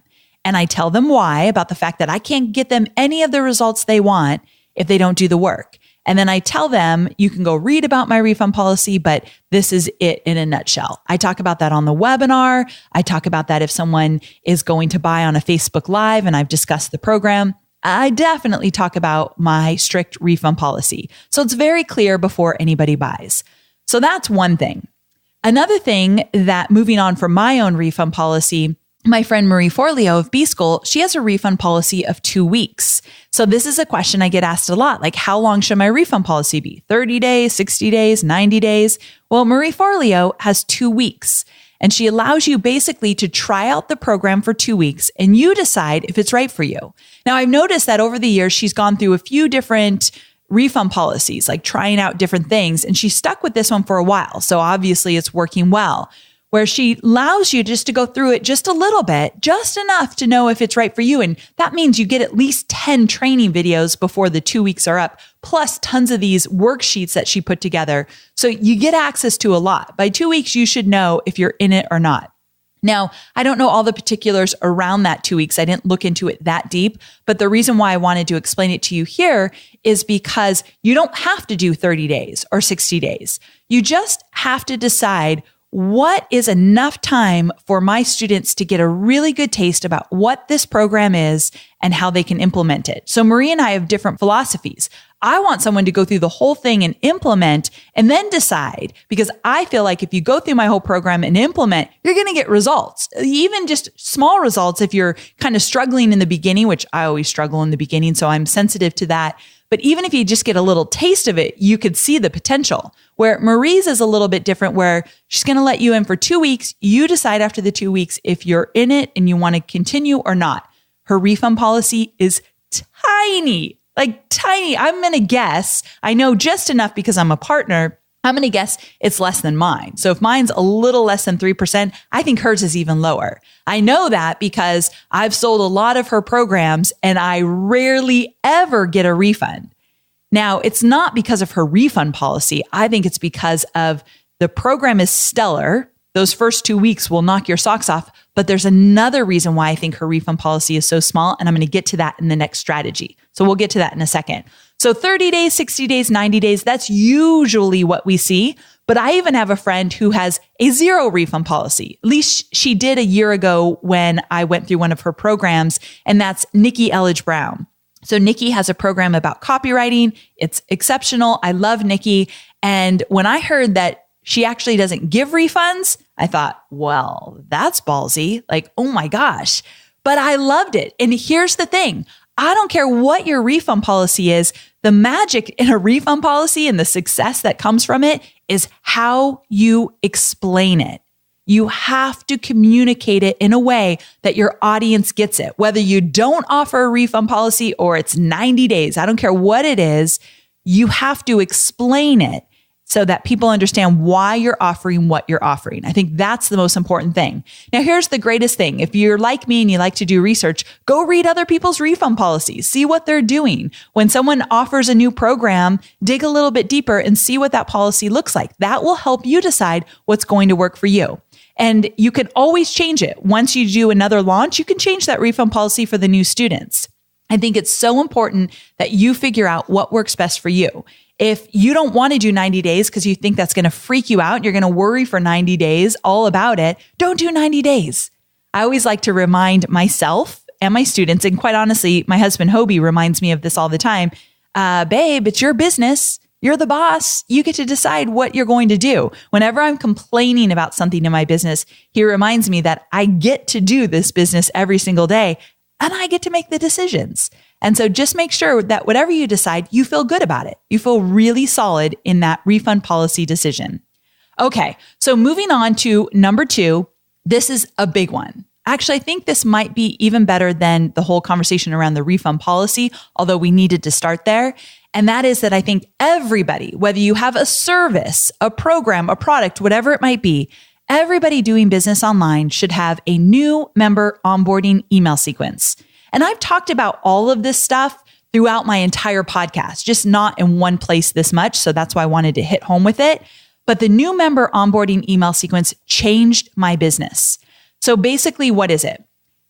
And I tell them why, about the fact that I can't get them any of the results they want if they don't do the work. And then I tell them, you can go read about my refund policy, but this is it in a nutshell. I talk about that on the webinar. I talk about that if someone is going to buy on a Facebook Live and I've discussed the program. I definitely talk about my strict refund policy. So it's very clear before anybody buys. So that's one thing. Another thing that, moving on from my own refund policy, my friend Marie Forleo of B-School, she has a refund policy of 2 weeks. So this is a question I get asked a lot, like how long should my refund policy be? 30 days, 60 days, 90 days? Well, Marie Forleo has 2 weeks. And she allows you basically to try out the program for 2 weeks and you decide if it's right for you. Now, I've noticed that over the years, she's gone through a few different refund policies, like trying out different things. And she's stuck with this one for a while. So obviously it's working well, where she allows you just to go through it just a little bit, just enough to know if it's right for you. And that means you get at least 10 training videos before the 2 weeks are up, plus tons of these worksheets that she put together. So you get access to a lot. By 2 weeks, you should know if you're in it or not. Now, I don't know all the particulars around that 2 weeks. I didn't look into it that deep, but the reason why I wanted to explain it to you here is because you don't have to do 30 days or 60 days. You just have to decide what is enough time for my students to get a really good taste about what this program is and how they can implement it. So Marie and I have different philosophies. I want someone to go through the whole thing and implement and then decide, because I feel like if you go through my whole program and implement, you're going to get results, even just small results. If you're kind of struggling in the beginning, which I always struggle in the beginning, so I'm sensitive to that. But even if you just get a little taste of it, you could see the potential. Where Marie's is a little bit different, where she's going to let you in for 2 weeks. You decide after the 2 weeks if you're in it and you want to continue or not. Her refund policy is tiny, like tiny. I'm going to guess, I know just enough because I'm a partner, I'm going to guess it's less than mine. So if mine's a little less than 3%, I think hers is even lower. I know that because I've sold a lot of her programs and I rarely ever get a refund. Now, it's not because of her refund policy. I think it's because of the program is stellar. Those first 2 weeks will knock your socks off, But there's another reason why I think her refund policy is so small, and I'm going to get to that in the next strategy. So we'll get to that in a second. So 30 days, 60 days, 90 days, that's usually what we see. But I even have a friend who has a 0 refund policy. At least she did a year ago when I went through one of her programs, and that's Nikki Elledge Brown. So Nikki has a program about copywriting. It's exceptional. I love Nikki. And when I heard that she actually doesn't give refunds, I thought, well, that's ballsy. Like, oh my gosh. But I loved it. And here's the thing. I don't care what your refund policy is. The magic in a refund policy and the success that comes from it is how you explain it. You have to communicate it in a way that your audience gets it. Whether you don't offer a refund policy or it's 90 days, I don't care what it is, you have to explain it so that people understand why you're offering what you're offering. I think that's the most important thing. Now, here's the greatest thing. If you're like me and you like to do research, go read other people's refund policies, see what they're doing. When someone offers a new program, dig a little bit deeper and see what that policy looks like. That will help you decide what's going to work for you. And you can always change it. Once you do another launch, you can change that refund policy for the new students. I think it's so important that you figure out what works best for you. If you don't want to do 90 days because you think that's going to freak you out and you're going to worry for 90 days all about it, don't do 90 days. I always like to remind myself and my students, and quite honestly, my husband Hobie reminds me of this all the time. Babe, it's your business. You're the boss. You get to decide what you're going to do. Whenever I'm complaining about something in my business, he reminds me that I get to do this business every single day and I get to make the decisions. And so just make sure that whatever you decide, you feel good about it. You feel really solid in that refund policy decision. Okay, so moving on to number 2, this is a big one. Actually, I think this might be even better than the whole conversation around the refund policy, although we needed to start there. And that is that I think everybody, whether you have a service, a program, a product, whatever it might be, everybody doing business online should have a new member onboarding email sequence. And I've talked about all of this stuff throughout my entire podcast, just not in one place this much. So that's why I wanted to hit home with it. But the new member onboarding email sequence changed my business. So basically, what is it?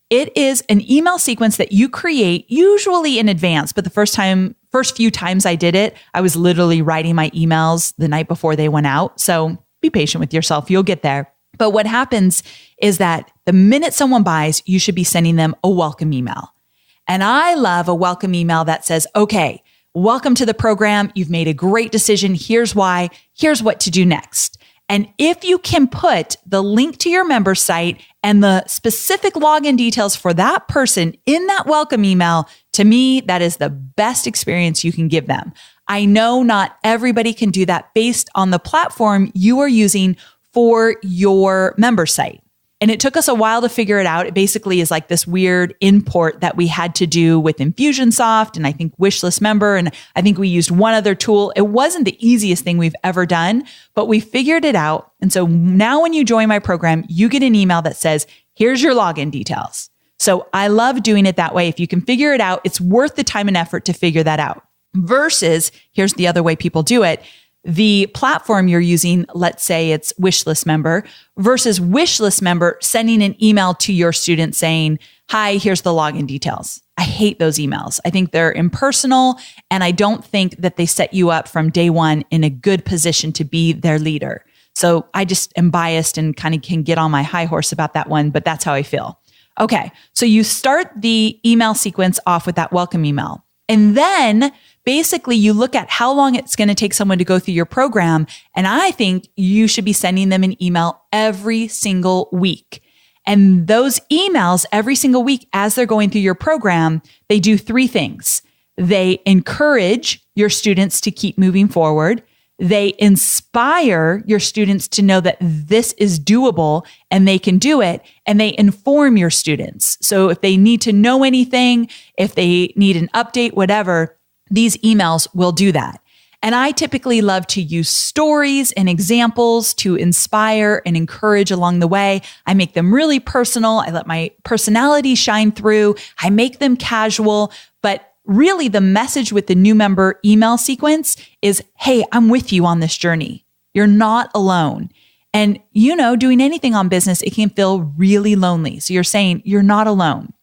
It is an email sequence that you create usually in advance. But the first few times I did it, I was literally writing my emails the night before they went out. So be patient with yourself. You'll get there. But what happens is that the minute someone buys, you should be sending them a welcome email. And I love a welcome email that says, okay, welcome to the program. You've made a great decision. Here's why. Here's what to do next. And if you can put the link to your member site and the specific login details for that person in that welcome email, to me, that is the best experience you can give them. I know not everybody can do that based on the platform you are using for your member site. And it took us a while to figure it out. It basically is like this weird import that we had to do with Infusionsoft and I think Wishlist Member. And I think we used one other tool. It wasn't the easiest thing we've ever done, but we figured it out. And so now when you join my program, you get an email that says, here's your login details. So I love doing it that way. If you can figure it out, it's worth the time and effort to figure that out. Versus, here's the other way people do it. The platform you're using, let's say it's Wishlist Member versus Wishlist Member sending an email to your student saying, hi, here's the login details. I hate those emails. I think they're impersonal and I don't think that they set you up from day one in a good position to be their leader. So I just am biased and kind of can get on my high horse about that one, but that's how I feel. Okay, so you start the email sequence off with that welcome email. And then basically you look at how long it's going to take someone to go through your program. And I think you should be sending them an email every single week. And those emails every single week as they're going through your program, they do 3 things. They encourage your students to keep moving forward. They inspire your students to know that this is doable and they can do it, and they inform your students. So if they need to know anything, if they need an update, whatever, these emails will do that. And I typically love to use stories and examples to inspire and encourage along the way. I make them really personal. I let my personality shine through. I make them casual, but really, the message with the new member email sequence is, hey, I'm with you on this journey. You're not alone. And doing anything on business, it can feel really lonely. So you're saying you're not alone.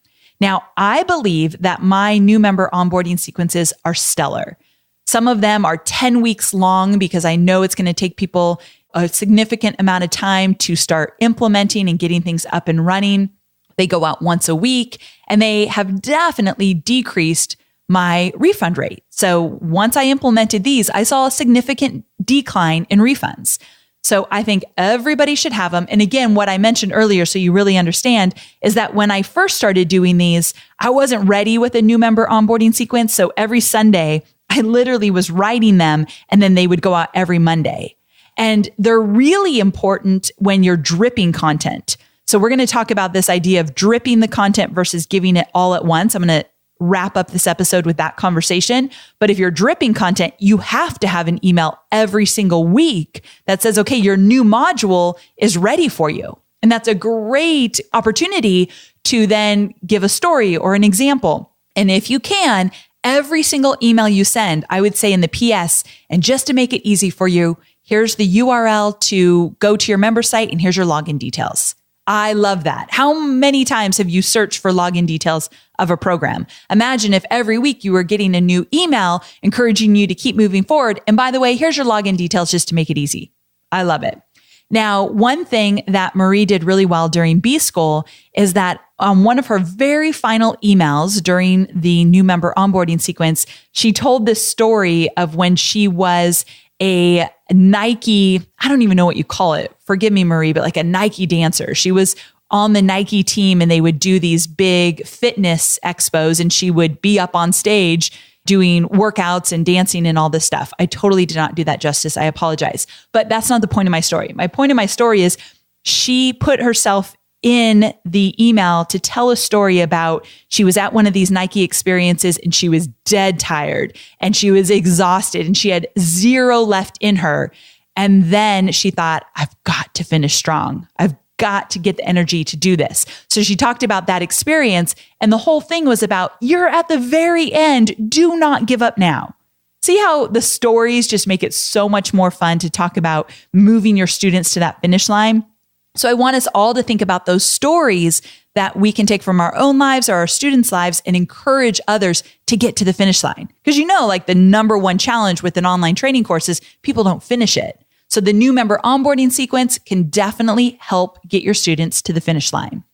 Now, I believe that my new member onboarding sequences are stellar. Some of them are 10 weeks long because I know it's going to take people a significant amount of time to start implementing and getting things up and running. They go out once a week, and they have definitely decreased my refund rate. So once I implemented these, I saw a significant decline in refunds. So I think everybody should have them. And again, what I mentioned earlier, so you really understand, is that when I first started doing these, I wasn't ready with a new member onboarding sequence. So every Sunday, I literally was writing them, and then they would go out every Monday. And they're really important when you're dripping content. So we're going to talk about this idea of dripping the content versus giving it all at once. I'm going to wrap up this episode with that conversation. But if you're dripping content, you have to have an email every single week that says, okay, your new module is ready for you. And that's a great opportunity to then give a story or an example. And if you can, every single email you send, I would say in the PS, and just to make it easy for you, here's the URL to go to your member site, and here's your login details. I love that. How many times have you searched for login details of a program? Imagine if every week you were getting a new email encouraging you to keep moving forward. And by the way, here's your login details just to make it easy. I love it. Now, one thing that Marie did really well during B School is that on one of her very final emails during the new member onboarding sequence, she told this story of when she was a Nike, I don't even know what you call it. Forgive me, Marie, but like a Nike dancer. She was on the Nike team, and they would do these big fitness expos, and she would be up on stage doing workouts and dancing and all this stuff. I totally did not do that justice. I apologize. But that's not the point of my story. My point of my story is she put herself in the email to tell a story about she was at one of these Nike experiences, and she was dead tired, and she was exhausted, and she had zero left in her. And then she thought, I've got to finish strong. I've got to get the energy to do this. So she talked about that experience, and the whole thing was about, you're at the very end. Do not give up now. See how the stories just make it so much more fun to talk about moving your students to that finish line? So I want us all to think about those stories that we can take from our own lives or our students' lives and encourage others to get to the finish line. Because like the number one challenge with an online training course is people don't finish it. So the new member onboarding sequence can definitely help get your students to the finish line.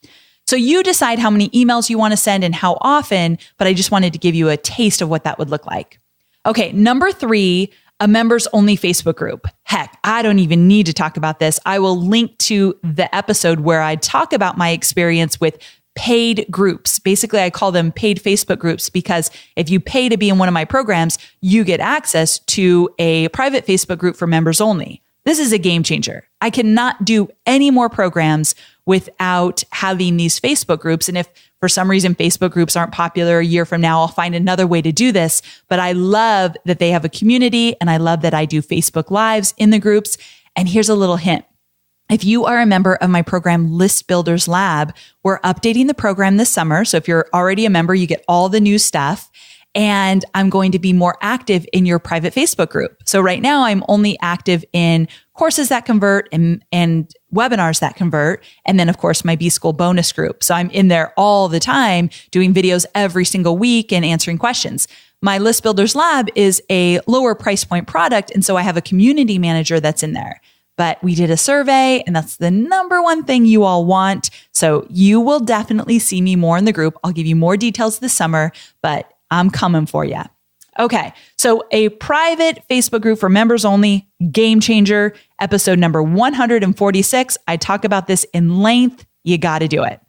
So you decide how many emails you want to send and how often, but I just wanted to give you a taste of what that would look like. Okay, number 3, a members only Facebook group. Heck, I don't even need to talk about this. I will link to the episode where I talk about my experience with paid groups. Basically, I call them paid Facebook groups because if you pay to be in one of my programs, you get access to a private Facebook group for members only. This is a game changer. I cannot do any more programs without having these Facebook groups. And if for some reason Facebook groups aren't popular a year from now, I'll find another way to do this. But I love that they have a community, and I love that I do Facebook Lives in the groups. And here's a little hint. If you are a member of my program, List Builders Lab, we're updating the program this summer. So if you're already a member, you get all the new stuff. And I'm going to be more active in your private Facebook group. So right now I'm only active in courses that convert and webinars that convert. And then of course my B School bonus group. So I'm in there all the time doing videos every single week and answering questions. My List Builders Lab is a lower price point product. And so I have a community manager that's in there. But we did a survey, and that's the number one thing you all want. So you will definitely see me more in the group. I'll give you more details this summer, but I'm coming for you. Okay, so a private Facebook group for members only, game changer, episode number 146. I talk about this in length. You got to do it.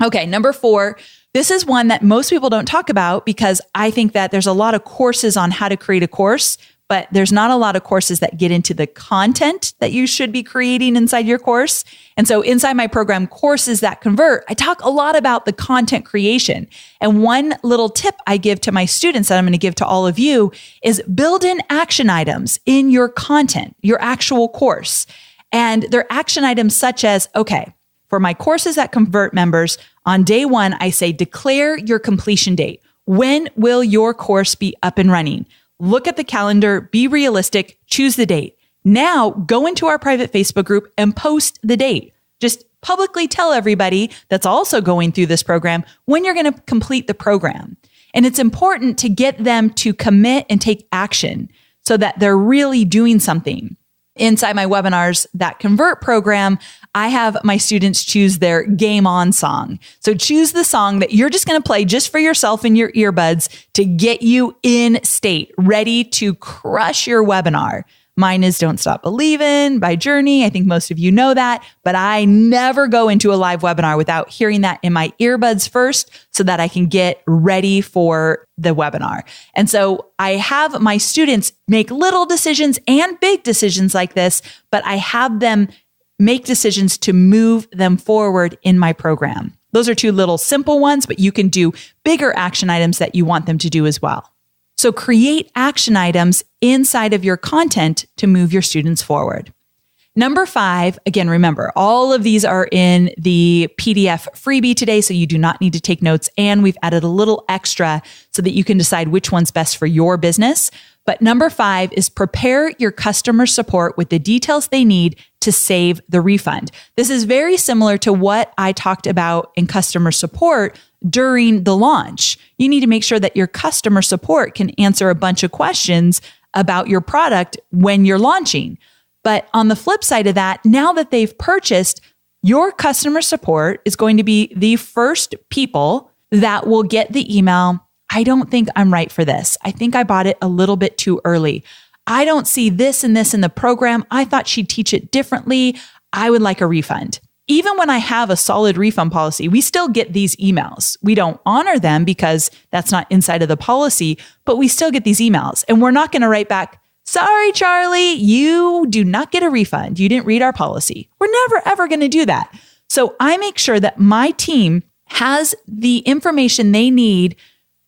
Okay, number 4. This is one that most people don't talk about because I think that there's a lot of courses on how to create a course, but there's not a lot of courses that get into the content that you should be creating inside your course. And so inside my program, Courses That Convert, I talk a lot about the content creation. And one little tip I give to my students that I'm going to give to all of you is build in action items in your content, your actual course. And they're action items such as, okay, for my Courses That Convert members, on day 1, I say, declare your completion date. When will your course be up and running? Look at the calendar, be realistic, choose the date. Now go into our private Facebook group and post the date. Just publicly tell everybody that's also going through this program when you're going to complete the program. And it's important to get them to commit and take action so that they're really doing something. Inside my webinars that convert program, I have my students choose their game on song. So choose the song that you're just going to play just for yourself in your earbuds to get you in state, ready to crush your webinar. Mine is Don't Stop Believin' by Journey. I think most of you know that, but I never go into a live webinar without hearing that in my earbuds first so that I can get ready for the webinar. And so I have my students make little decisions and big decisions like this, but I have them make decisions to move them forward in my program. Those are two little simple ones, but you can do bigger action items that you want them to do as well. So create action items inside of your content to move your students forward. Number 5, again, remember, all of these are in the PDF freebie today, so you do not need to take notes. And we've added a little extra so that you can decide which one's best for your business. But number 5 is prepare your customer support with the details they need to save the refund. This is very similar to what I talked about in customer support during the launch. You need to make sure that your customer support can answer a bunch of questions about your product when you're launching. But on the flip side of that, now that they've purchased, your customer support is going to be the first people that will get the email. I don't think I'm right for this. I think I bought it a little bit too early. I don't see this and this in the program. I thought she'd teach it differently. I would like a refund. Even when I have a solid refund policy, we still get these emails. We don't honor them because that's not inside of the policy, but we still get these emails. And we're not going to write back, sorry, Charlie, you do not get a refund. You didn't read our policy. We're never, ever going to do that. So I make sure that my team has the information they need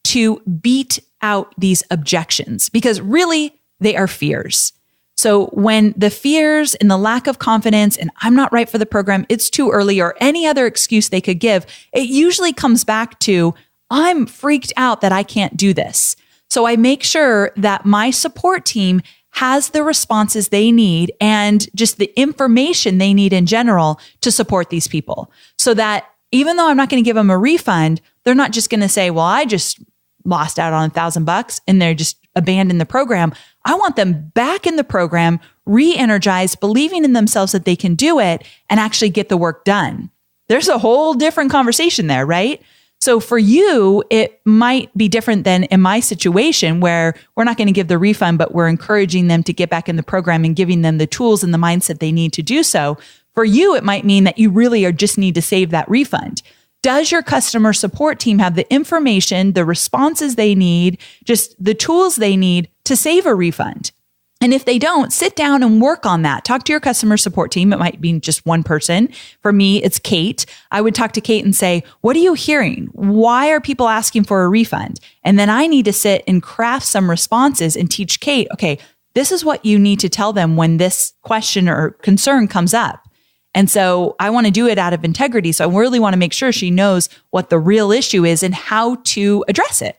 to beat out these objections because really they are fears. So when the fears and the lack of confidence and I'm not right for the program, it's too early or any other excuse they could give, it usually comes back to, I'm freaked out that I can't do this. So I make sure that my support team has the responses they need and just the information they need in general to support these people so that even though I'm not going to give them a refund, they're not just going to say, well, I just lost out on $1,000 and they're just abandon the program. I want them back in the program, re-energized, believing in themselves that they can do it and actually get the work done. There's a whole different conversation there, right? So for you, it might be different than in my situation where we're not going to give the refund, but we're encouraging them to get back in the program and giving them the tools and the mindset they need to do so. For you, it might mean that you really just need to save that refund. Does your customer support team have the information, the responses they need, just the tools they need to save a refund? And if they don't, sit down and work on that. Talk to your customer support team. It might be just one person. For me, it's Kate. I would talk to Kate and say, what are you hearing? Why are people asking for a refund? And then I need to sit and craft some responses and teach Kate, okay, this is what you need to tell them when this question or concern comes up. And so I want to do it out of integrity. So I really want to make sure she knows what the real issue is and how to address it.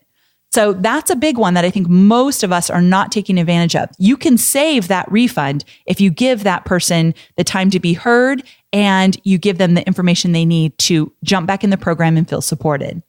So that's a big one that I think most of us are not taking advantage of. You can save that refund if you give that person the time to be heard and you give them the information they need to jump back in the program and feel supported.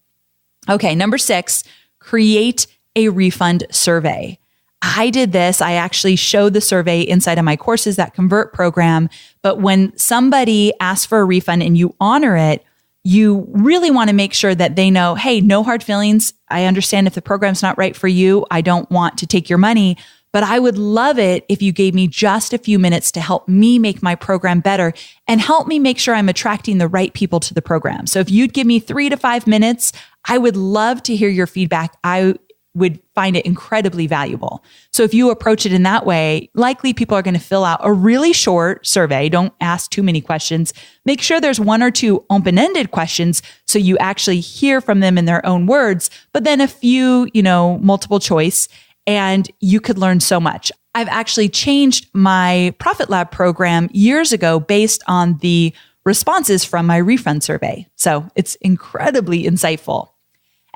Okay, number 6, create a refund survey. I did this. I actually showed the survey inside of my Courses That Convert program. But when somebody asks for a refund and you honor it, you really want to make sure that they know, hey, no hard feelings. I understand if the program's not right for you. I don't want to take your money, but I would love it if you gave me just a few minutes to help me make my program better and help me make sure I'm attracting the right people to the program. So if you'd give me 3 to 5 minutes, I would love to hear your feedback. I would find it incredibly valuable. So if you approach it in that way, likely people are going to fill out a really short survey. Don't ask too many questions. Make sure there's 1 or 2 open-ended questions so you actually hear from them in their own words, but then a few, multiple choice, and you could learn so much. I've actually changed my Profit Lab program years ago based on the responses from my refund survey. So it's incredibly insightful.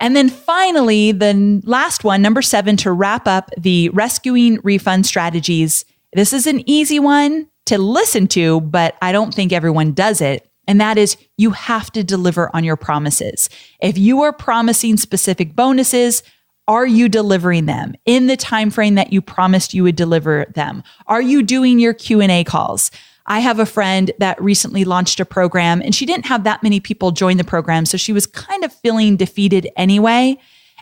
And then finally, the last one, number 7, to wrap up the rescuing refund strategies This is an easy one to listen to, but I don't think everyone does it. And that is, you have to deliver on your promises. If you are promising specific bonuses, are you delivering them in the time frame that you promised you would deliver them? Are you doing your Q&A calls? I have a friend that recently launched a program and she didn't have that many people join the program. So she was kind of feeling defeated anyway.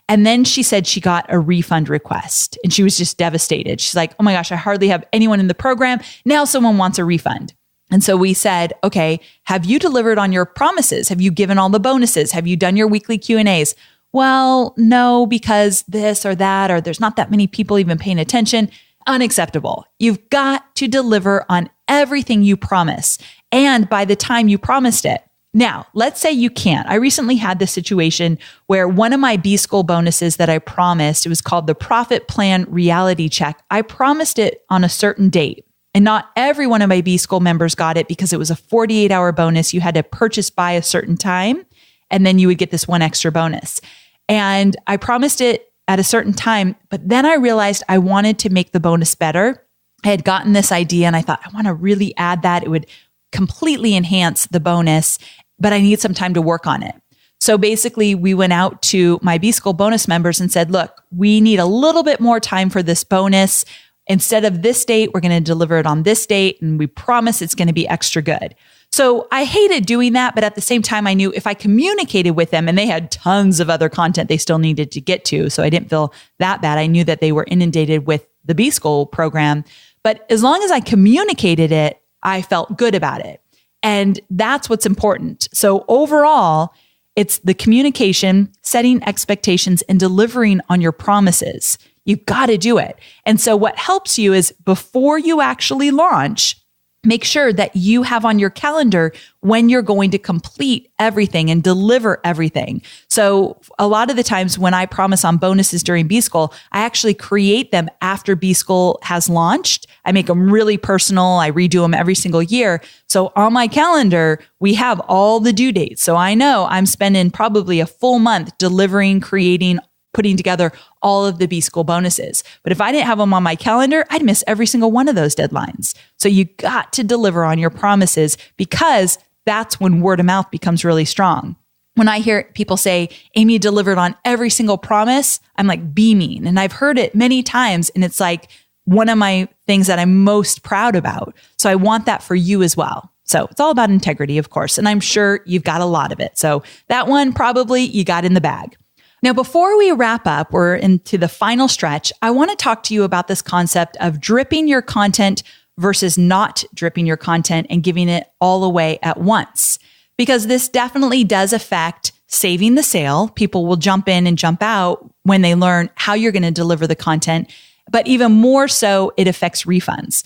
And then she said she got a refund request and she was just devastated. She's like, oh my gosh, I hardly have anyone in the program. Now someone wants a refund. And so we said, okay, have you delivered on your promises? Have you given all the bonuses? Have you done your weekly Q&As? Well, no, because this or that, or there's not that many people even paying attention. Unacceptable. You've got to deliver on everything you promise and by the time you promised it. Now, let's say you can't. I recently had this situation where one of my B-School bonuses that I promised, it was called the Profit Plan Reality Check. I promised it on a certain date. And not every one of my B-School members got it because it was a 48-hour bonus. You had to purchase by a certain time, and then you would get this one extra bonus. And I promised it at a certain time, but then I realized I wanted to make the bonus better. I had gotten this idea and I thought, I want to really add that. It would completely enhance the bonus, but I need some time to work on it. So basically, we went out to my B-School bonus members and said, look, we need a little bit more time for this bonus. Instead of this date, we're going to deliver it on this date, and we promise it's going to be extra good. So I hated doing that, but at the same time, I knew if I communicated with them, and they had tons of other content they still needed to get to, so I didn't feel that bad. I knew that they were inundated with the B-School program, but as long as I communicated it, I felt good about it. And that's what's important. So overall, it's the communication, setting expectations, and delivering on your promises. You've got to do it. And so what helps you is before you actually launch, make sure that you have on your calendar when you're going to complete everything and deliver everything. So a lot of the times when I promise on bonuses during B-School, I actually create them after B-School has launched. I make them really personal. I redo them every single year. So on my calendar, we have all the due dates. So I know I'm spending probably a full month delivering, creating, putting together all of the B-School bonuses. But if I didn't have them on my calendar, I'd miss every single one of those deadlines. So you got to deliver on your promises because that's when word of mouth becomes really strong. When I hear people say, Amy delivered on every single promise, I'm like beaming. And I've heard it many times. And it's like one of my things that I'm most proud about. So I want that for you as well. So it's all about integrity, of course. And I'm sure you've got a lot of it. So that one probably you got in the bag. Now, before we wrap up, we're into the final stretch. I want to talk to you about this concept of dripping your content versus not dripping your content and giving it all away at once, because this definitely does affect saving the sale. People will jump in and jump out when they learn how you're going to deliver the content, but even more so, it affects refunds.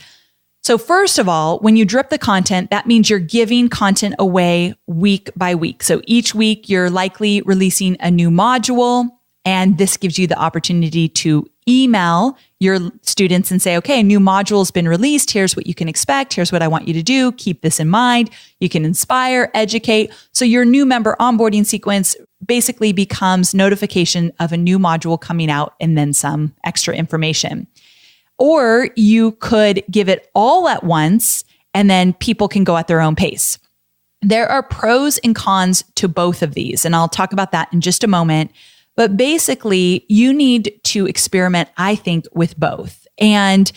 So first of all, when you drip the content, that means you're giving content away week by week. So each week you're likely releasing a new module, and this gives you the opportunity to email your students and say, okay, a new module has been released. Here's what you can expect. Here's what I want you to do. Keep this in mind. You can inspire, educate. So your new member onboarding sequence basically becomes notification of a new module coming out and then some extra information. Or you could give it all at once and then people can go at their own pace. There are pros and cons to both of these, and I'll talk about that in just a moment. But basically, you need to experiment, I think, with both. And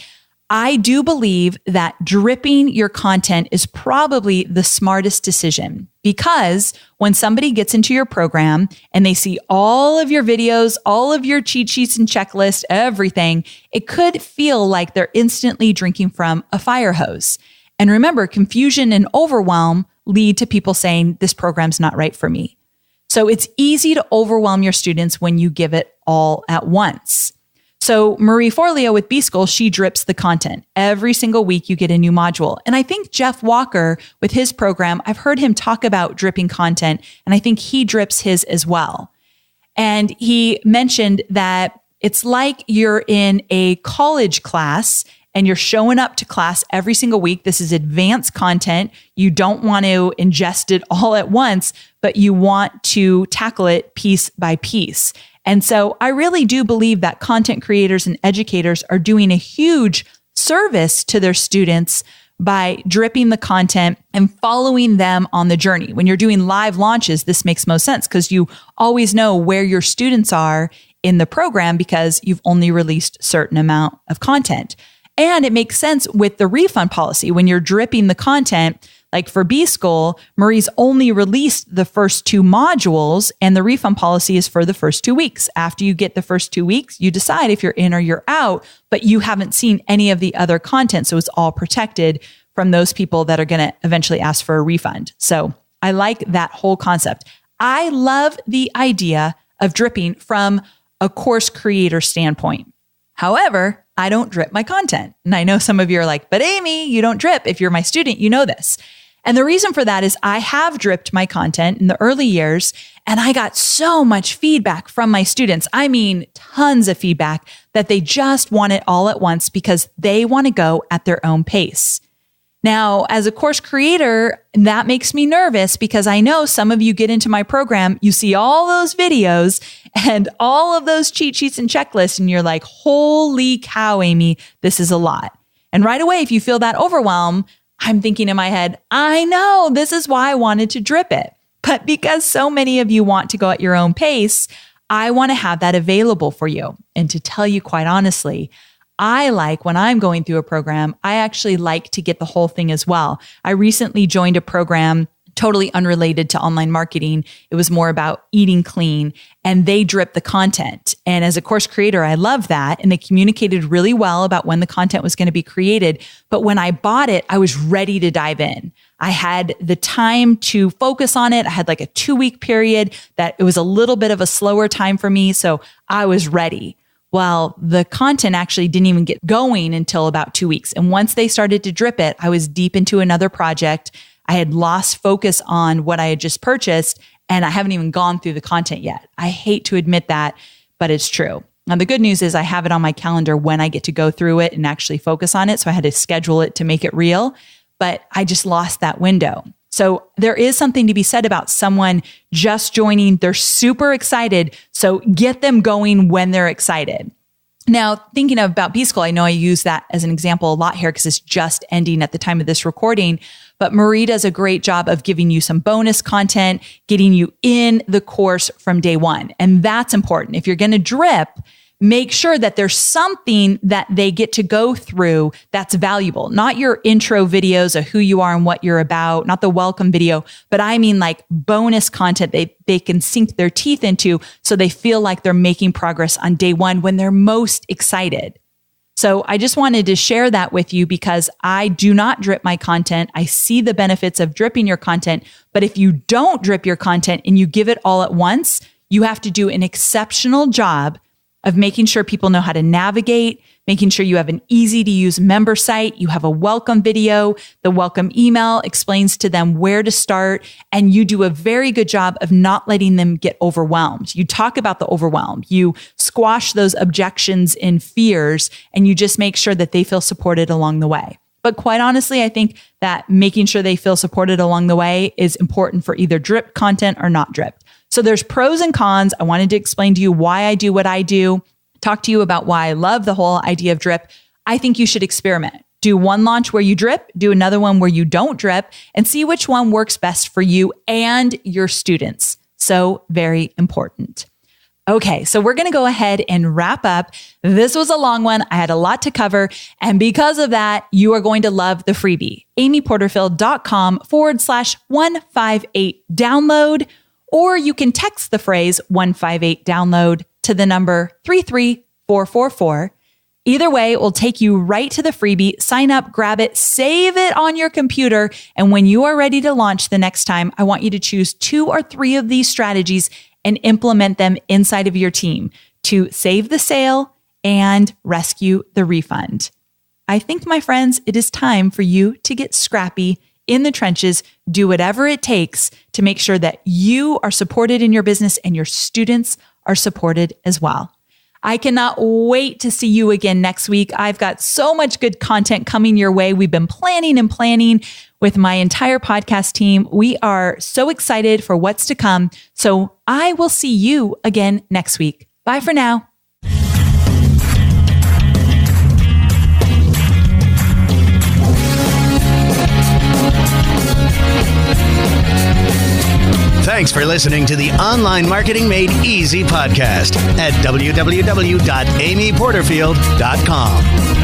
I do believe that dripping your content is probably the smartest decision, because when somebody gets into your program and they see all of your videos, all of your cheat sheets and checklists, everything, it could feel like they're instantly drinking from a fire hose. And remember, confusion and overwhelm lead to people saying, this program's not right for me. So it's easy to overwhelm your students when you give it all at once. So Marie Forleo with B-School, she drips the content. Every single week you get a new module. And I think Jeff Walker with his program, I've heard him talk about dripping content, and I think he drips his as well. And he mentioned that it's like you're in a college class and you're showing up to class every single week. This is advanced content. You don't want to ingest it all at once, but you want to tackle it piece by piece. And so I really do believe that content creators and educators are doing a huge service to their students by dripping the content and following them on the journey. When you're doing live launches, this makes most sense because you always know where your students are in the program because you've only released a certain amount of content. And it makes sense with the refund policy. When you're dripping the content, like for B-School, Marie's only released the first 2 modules and the refund policy is for the first 2 weeks. After you get the first 2 weeks, you decide if you're in or you're out, but you haven't seen any of the other content. So it's all protected from those people that are going to eventually ask for a refund. So I like that whole concept. I love the idea of dripping from a course creator standpoint. However, I don't drip my content. And I know some of you are like, but Amy, you don't drip. If you're my student, you know this. And the reason for that is I have dripped my content in the early years and I got so much feedback from my students. I mean, tons of feedback that they just want it all at once because they want to go at their own pace. Now, as a course creator, that makes me nervous because I know some of you get into my program, you see all those videos and all of those cheat sheets and checklists, and you're like, holy cow, Amy, this is a lot. And right away, if you feel that overwhelm, I'm thinking in my head, I know, this is why I wanted to drip it. But because so many of you want to go at your own pace, I want to have that available for you. And to tell you quite honestly, I like when I'm going through a program, I actually like to get the whole thing as well. I recently joined a program totally unrelated to online marketing. It was more about eating clean and they drip the content. And as a course creator, I love that. And they communicated really well about when the content was going to be created. But when I bought it, I was ready to dive in. I had the time to focus on it. I had like a 2-week period that it was a little bit of a slower time for me. So I was ready. Well, the content actually didn't even get going until about 2 weeks. And once they started to drip it, I was deep into another project. I had lost focus on what I had just purchased, and I haven't even gone through the content yet. I hate to admit that, but it's true. Now, the good news is I have it on my calendar when I get to go through it and actually focus on it. So I had to schedule it to make it real, but I just lost that window. So there is something to be said about someone just joining. They're super excited. So get them going when they're excited. Now, thinking about B-School, I know I use that as an example a lot here because it's just ending at the time of this recording, but Marie does a great job of giving you some bonus content, getting you in the course from day one. And that's important. If you're going to drip, make sure that there's something that they get to go through that's valuable, not your intro videos of who you are and what you're about, not the welcome video, but I mean like bonus content they can sink their teeth into so they feel like they're making progress on day one when they're most excited. So I just wanted to share that with you because I do not drip my content. I see the benefits of dripping your content, but if you don't drip your content and you give it all at once, you have to do an exceptional job of making sure people know how to navigate, making sure you have an easy to use member site, you have a welcome video, the welcome email explains to them where to start, and you do a very good job of not letting them get overwhelmed. You talk about the overwhelm, you squash those objections and fears, and you just make sure that they feel supported along the way. But quite honestly, I think that making sure they feel supported along the way is important for either drip content or not drip. So there's pros and cons. I wanted to explain to you why I do what I do, talk to you about why I love the whole idea of drip. I think you should experiment. Do one launch where you drip, do another one where you don't drip, and see which one works best for you and your students. So very important. Okay, so we're going to go ahead and wrap up. This was a long one. I had a lot to cover. And because of that, you are going to love the freebie, amyporterfield.com/158 download. Or you can text the phrase 158 download to the number 33444. Either way, it will take you right to the freebie. Sign up, grab it, save it on your computer. And when you are ready to launch the next time, I want you to choose 2 or 3 of these strategies and implement them inside of your team to save the sale and rescue the refund. I think, my friends, it is time for you to get scrappy in the trenches, do whatever it takes to make sure that you are supported in your business and your students are supported as well. I cannot wait to see you again next week. I've got so much good content coming your way. We've been planning with my entire podcast team. We are so excited for what's to come. So I will see you again next week. Bye for now. Thanks for listening to the Online Marketing Made Easy podcast at www.amyporterfield.com.